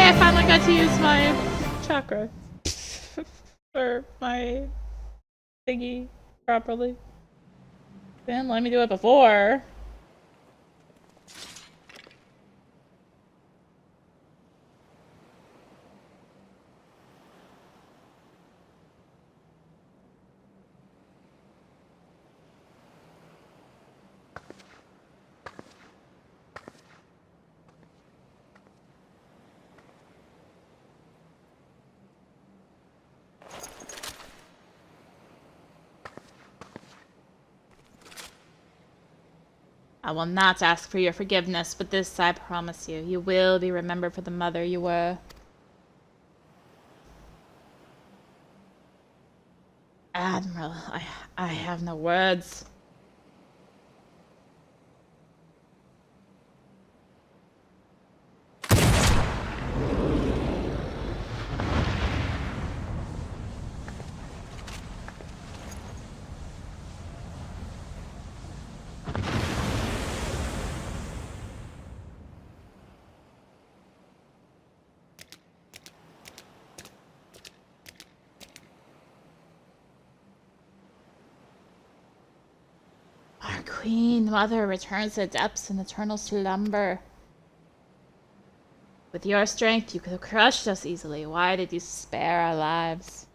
I finally got to use my chakra or my thingy properly. They didn't let me do it before. I will not ask for your forgiveness, but this I promise you. You will be remembered for the mother you were. Admiral, I have no words. Our Queen Mother returns to the depths in eternal slumber. With your strength, you could have crushed us easily. Why did you spare our lives?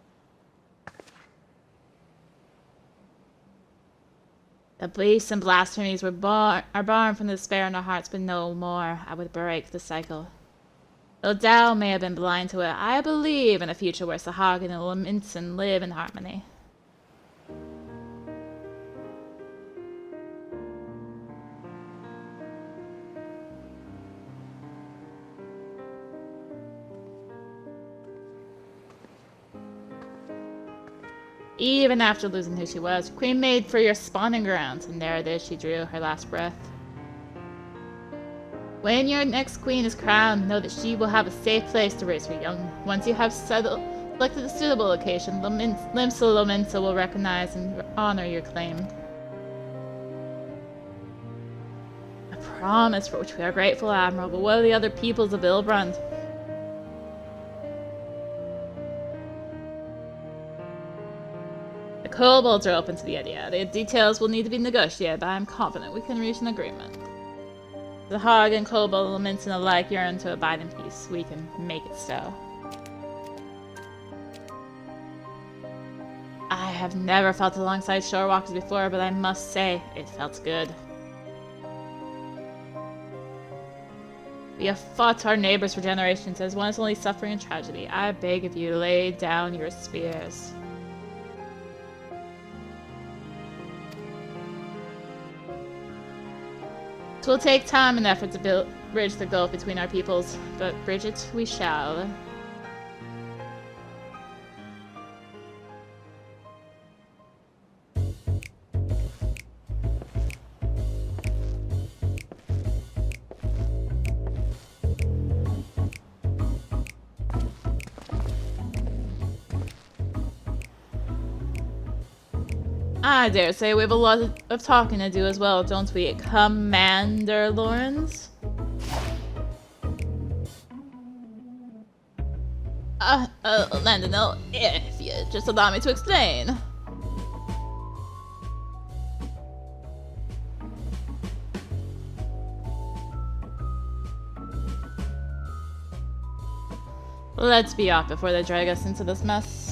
The beasts and blasphemies are born from the despair in our hearts, but no more. I would break the cycle. Though Tao may have been blind to it, I believe in a future where Sahagin and Lominsa live in harmony. Even after losing who she was, Queen made for your spawning grounds, and there it is, she drew her last breath. When your next queen is crowned, know that she will have a safe place to raise her young. Once you have selected a suitable location, Limsa Lominsa will recognize and honor your claim. A promise for which we are grateful, Admiral, but what of the other peoples of Ilbrand? The kobolds are open to the idea. The details will need to be negotiated, but I am confident we can reach an agreement. The Hog and Kobold, Lominsa alike yearn to abide in peace. We can make it so. I have never felt alongside shorewalkers before, but I must say, it felt good. We have fought our neighbors for generations, as one is only suffering and tragedy. I beg of you, lay down your spears. It will take time and effort to bridge the gulf between our peoples, but bridge it we shall. I dare say we have a lot of talking to do as well, don't we, Commander Lawrence? Landon, if you just allow me to explain. Let's be off before they drag us into this mess.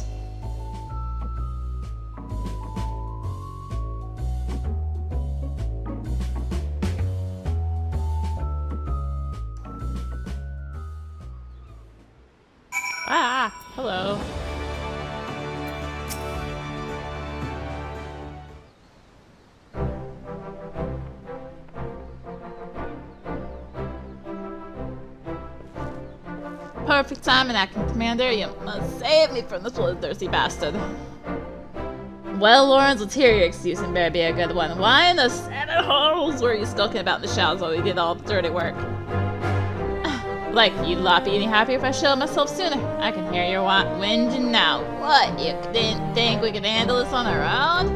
Hello. Perfect timing, acting commander. You must save me from this bloodthirsty bastard. Well, Lawrence, let's hear your excuse and better be a good one. Why in the 7 holes were you skulking about in the shadows while we did all the dirty work? Like, you'd not be any happier if I showed myself sooner. I can hear your whinging now. What, you didn't think we could handle this on our own?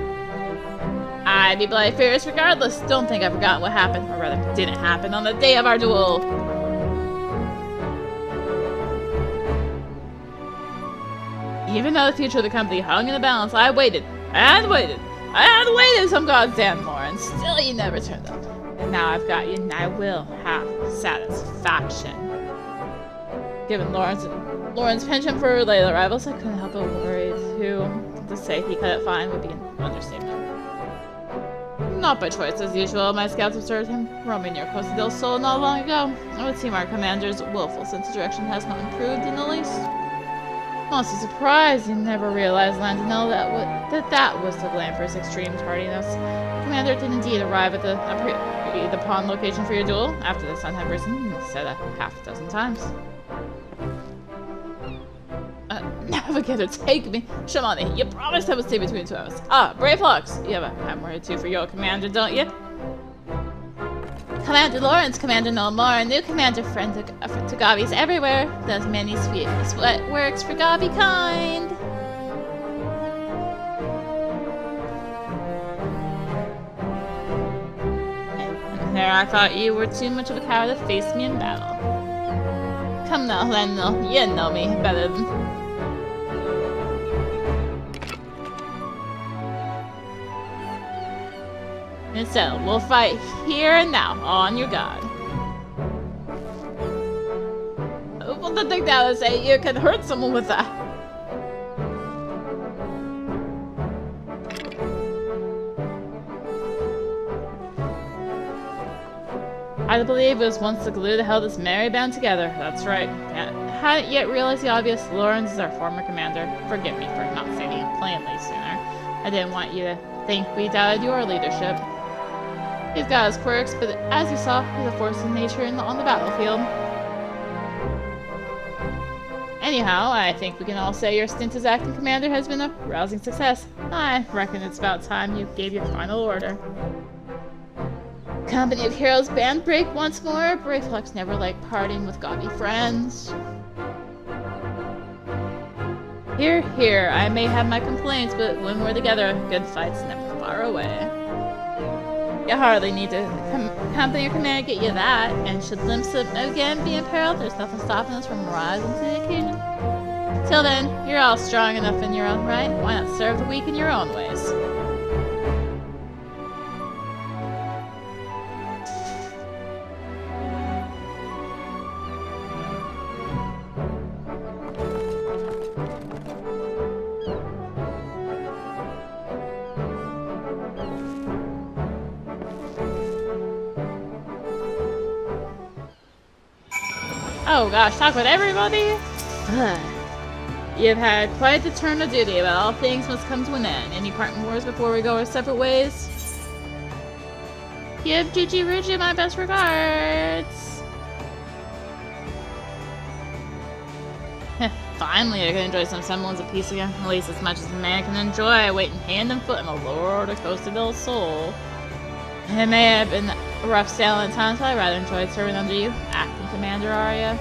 I'd be bloody furious regardless. Don't think I forgot what happened, or rather, didn't happen on the day of our duel. Even though the future of the company hung in the balance, I waited, and waited, and waited some goddamn more, and still you never turned up. And now I've got you, and I will have satisfaction. Given Lauren's penchant for later arrivals, I couldn't help but worry, too. To say he couldn't find would be an understatement. Not by choice, as usual. My scouts observed him roaming near Costa del Sol not long ago. It would seem our commander's willful sense of direction has not improved in the least. Not so surprised you never realized, Landonell, that was to blame for his extreme tardiness. Commander did indeed arrive at the pawn location for your duel after the sun had risen, said a half dozen times. Navigator, take me. Shamani, you promised I would stay between two of us. Ah, Brave Fox, you have a hammer or two for your commander, don't you? Commander Lawrence, Commander no more, new commander friend to Gavi's everywhere. Does many sweat works for Gavi kind. And there I thought you were too much of a coward to face me in battle. Come now, Lendl, you know me better than... And so, we'll fight here and now, on your guard. Well, the thing that was say you can hurt someone with that. I believe it was once the glue that held this merry band together. That's right. Hadn't yet realized the obvious. Lawrence is our former commander. Forgive me for not stating it plainly sooner. I didn't want you to think we doubted your leadership. He's got his quirks, but as you saw, he's a force of nature on the battlefield. Anyhow, I think we can all say your stint as acting commander has been a rousing success. I reckon it's about time you gave your final order. Company of Heroes band break once more. Brave Fox never liked parting with gaudy friends. Here, here, I may have my complaints, but when we're together, good fights never far away. You hardly need to company or command get you that, and should Limsa again be in peril, there's nothing stopping us from rising to the occasion. Till then, you're all strong enough in your own right. Why not serve the weak in your own ways? Oh gosh, talk with everybody? You've had quite the turn of duty, but all things must come to an end. Any parting words before we go our separate ways? Give Gigi Rugi my best regards. Finally, I can enjoy some semblance of peace again. At least as much as a man can enjoy, waiting hand and foot in the lower order coast of Del Sol. It may have been a rough sailing at times, but I rather enjoyed serving under you. Acting Commander, are ya?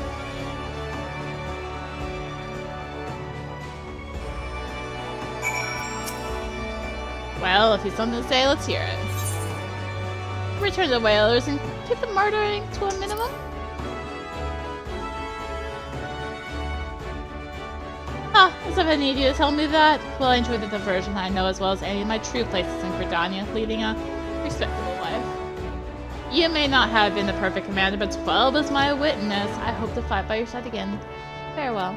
Well, if you've something to say, let's hear it. Return to the whalers and keep the murdering to a minimum. Ah, as if I need you to tell me that. Well, I enjoy the diversion I know as well as any of my true places in Credania, leading a respectable life. You may not have been the perfect commander, but 12 is my witness. I hope to fight by your side again. Farewell.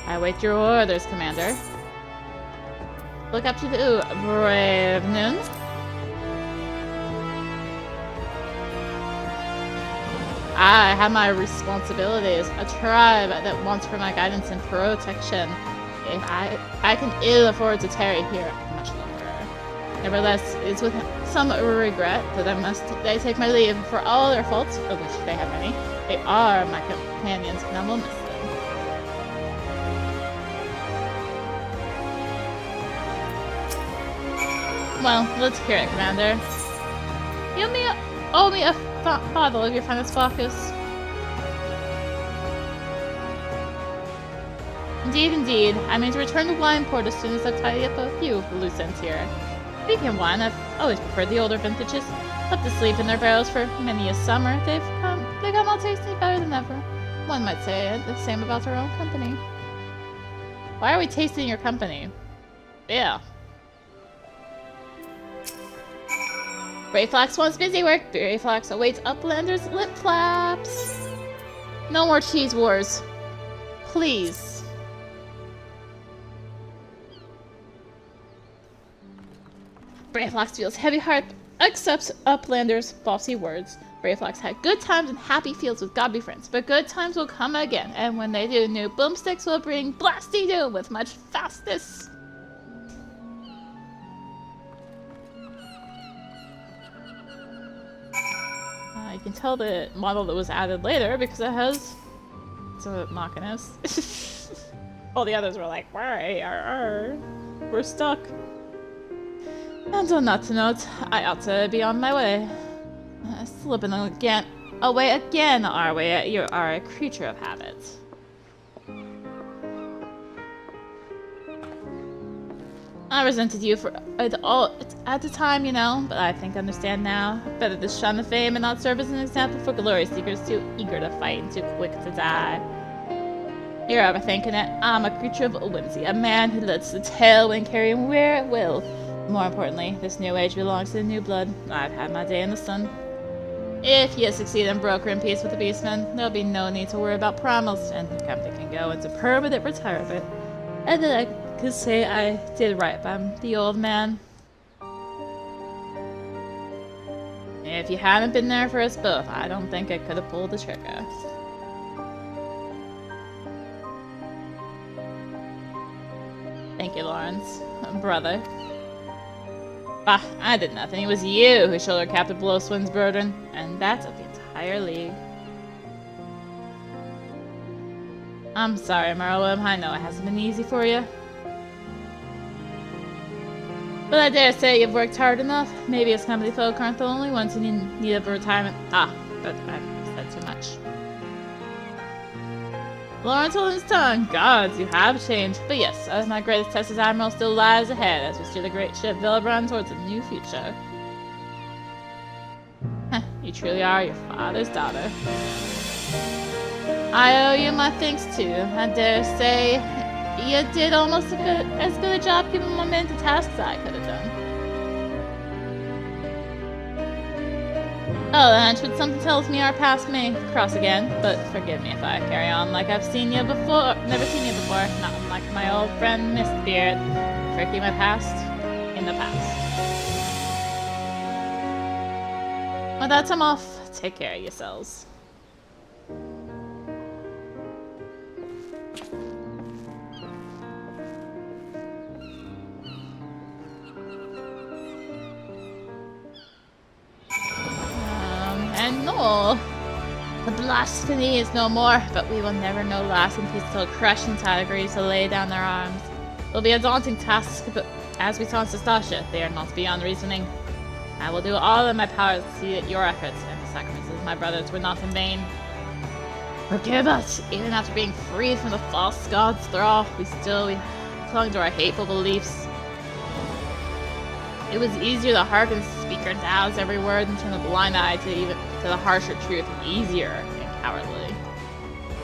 I await your orders, Commander. Look up to the brave noon. I have my responsibilities. A tribe that wants for my guidance and protection. If I can ill afford to tarry here much longer. Nevertheless, it's with some regret that I take my leave. For all their faults, of which they have many, they are my companions, and I will miss them. Well, let's hear it, Commander. You owe me a bottle of your finest Bacchus. Indeed, indeed. I mean to return to Wineport as soon as I've tidied up a few loose ends here. Speaking of wine, I've always preferred the older vintages. Left to sleep in their barrels for many a summer. They've come all tasting better than ever. One might say the same about our own company. Why are we tasting your company? Yeah. Brayflax wants busy work. Brayflax awaits Uplander's lip flaps. No more cheese wars. Please. Brayflax feels heavy heart, accepts Uplander's bossy words. Brayflox had good times and happy fields with godly friends, but good times will come again, and when they do, new boomsticks will bring blasty doom with much fastness. You can tell the model that was added later because it has some Machinus. All the others were like, we're stuck. And on that note, I ought to be on my way. Slipping away again, are we? You are a creature of habit. I resented you for it all at the time, you know, but I think I understand now. Better to shun the fame and not serve as an example for glory seekers too eager to fight and too quick to die. You're overthinking it. I'm a creature of whimsy, a man who lets the tailwind carry him where it will. More importantly, this new age belongs to the new blood. I've had my day in the sun. If you succeed in brokering peace with the beastmen, there'll be no need to worry about primals, and the company can go into permanent retirement. And then I could say I did right by the old man. If you hadn't been there for us both, I don't think I could have pulled the trigger. Thank you, Lawrence. Brother. Bah, I did nothing. It was you who shouldered Captain Blowswind's burden, and that's of the entire league. I'm sorry, Merlin. I know it hasn't been easy for you. But I dare say you've worked hard enough. Maybe his company folk aren't the only ones who need a retirement. But I said too much. Lawrence holding his tongue. Gods, you have changed. But yes, my greatest test as Admiral still lies ahead as we steer the great ship Villabron towards a new future. You truly are your father's daughter. I owe you my thanks too. I dare say you did almost as good a job keeping my men to tasks I could have done. Oh, but something tells me our paths may cross again, but forgive me if I carry on like I've seen you before. Never seen you before, not unlike my old friend Mistbeard. Forgetting my past in the past. With that, I'm off. Take care of yourselves. And no, the blasphemy is no more, but we will never know lasting peace till crushed entire agrees to lay down their arms. It will be a daunting task, but as we saw in Sastasha, they are not beyond reasoning. I will do all in my power to see that your efforts and the sacrifices of my brothers were not in vain. Forgive us, even after being freed from the false god's thrall, we clung to our hateful beliefs. It was easier to hearken to Speaker Dow's every word and turn a blind eye to the harsher truth, easier and cowardly.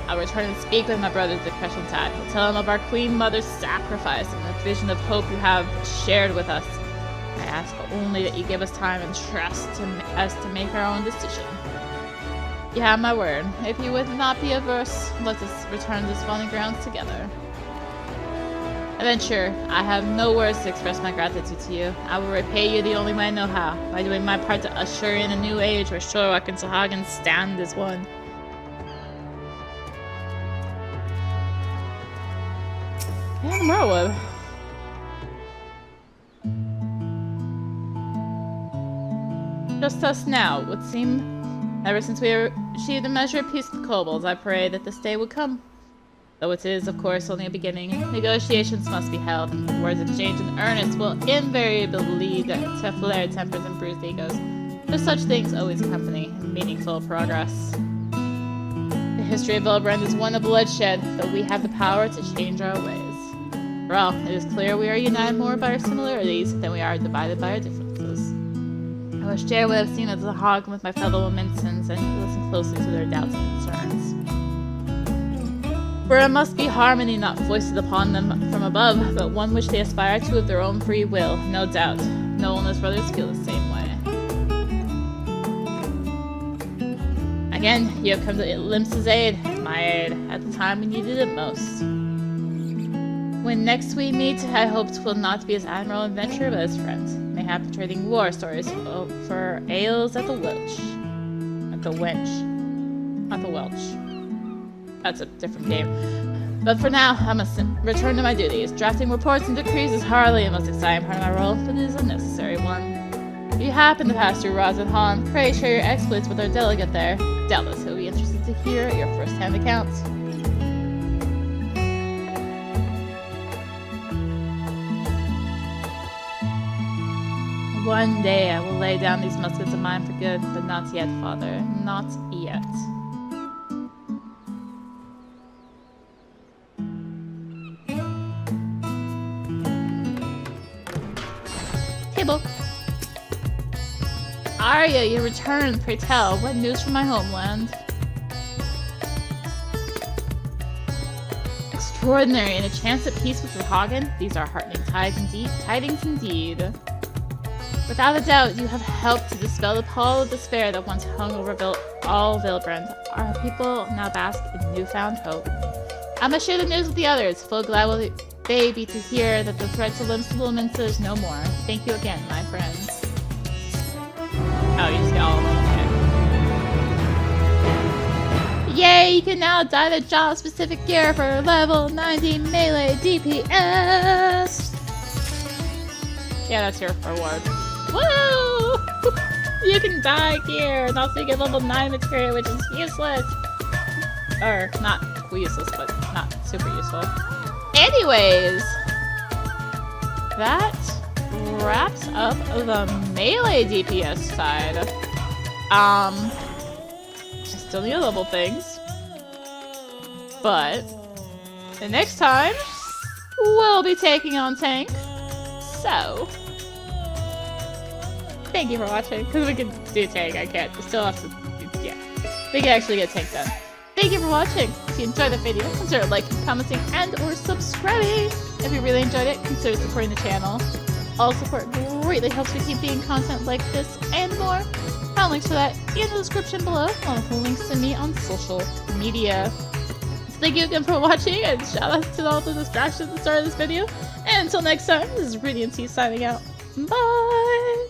I'll return and speak with my brothers at Crescentide. I'll tell them of our Queen Mother's sacrifice and the vision of hope you have shared with us. I ask only that you give us time and trust us to make our own decision. You have my word. If you would not be averse, let us return to the spawning grounds together. Adventure, I have no words to express my gratitude to you. I will repay you the only way I know how, by doing my part to usher in a new age where Shorewalk and Sahagin stand as one. And Merwood. Just us now, it would seem. Ever since we achieved a measure of peace with the kobolds, I pray that this day would come. Though it is, of course, only a beginning, negotiations must be held, and words exchanged in earnest will invariably lead to flared tempers and bruised egos. But such things always accompany meaningful progress. The history of Villabron is one of bloodshed, but we have the power to change our ways. For all, it is clear we are united more by our similarities than we are divided by our differences. I wish Jer would have seen as a hog with my fellow Mincins and listened closely to their doubts and concerns. For it must be harmony not foisted upon them from above, but one which they aspire to of their own free will, no doubt. Noel and his brothers feel the same way. Again, you have come to Limsa's aid, my aid, at the time we needed it most. When next we meet, I hope will not be as Admiral Adventurer, but as friends. Mayhap trading war stories for ales at the Welch. Not the wench. Not the Welch. That's a different game. But for now, I must return to my duties. Drafting reports and decrees is hardly the most exciting part of my role, but it is a necessary one. If you happen to pass through Rosenhan, pray share your exploits with our delegate there. Doubtless he'll be interested to hear your first-hand accounts. One day I will lay down these muskets of mine for good, but not yet, father. Not yet. Table. Arya, you returned. Pray tell, what news from my homeland? Extraordinary, and a chance at peace with Sahagin? These are heartening tidings indeed. Without a doubt, you have helped to dispel the pall of despair that once hung over all Vilbrand. Our people now bask in newfound hope. I must share the news with the others. Full glad will they be to hear that the threat to Limsa Lominsa is no more. Thank you again, my friends. Oh, you just got all of them. Okay. Yay! You can now dye the job-specific gear for level 90 Melee DPS! Yeah, that's your reward. Woo! You can dye gear, and also you get level 9 material, which is useless. Or, not useless, but not super useful. Anyways, that wraps up the Melee DPS side. I still need to level things. But, the next time, we'll be taking on Tank. So, thank you for watching, because we can do Tank, I can't. We still have to, yeah. We can actually get Tank done. Thank you for watching. If you enjoyed the video, consider liking, commenting, and or subscribing. If you really enjoyed it, consider supporting the channel. All support greatly helps me keep doing content like this and more. Found links for that in the description below, along with links to me on social media. So thank you again for watching, and shout out to all the distractions at the start of this video. And until next time, this is Radiant T signing out. Bye!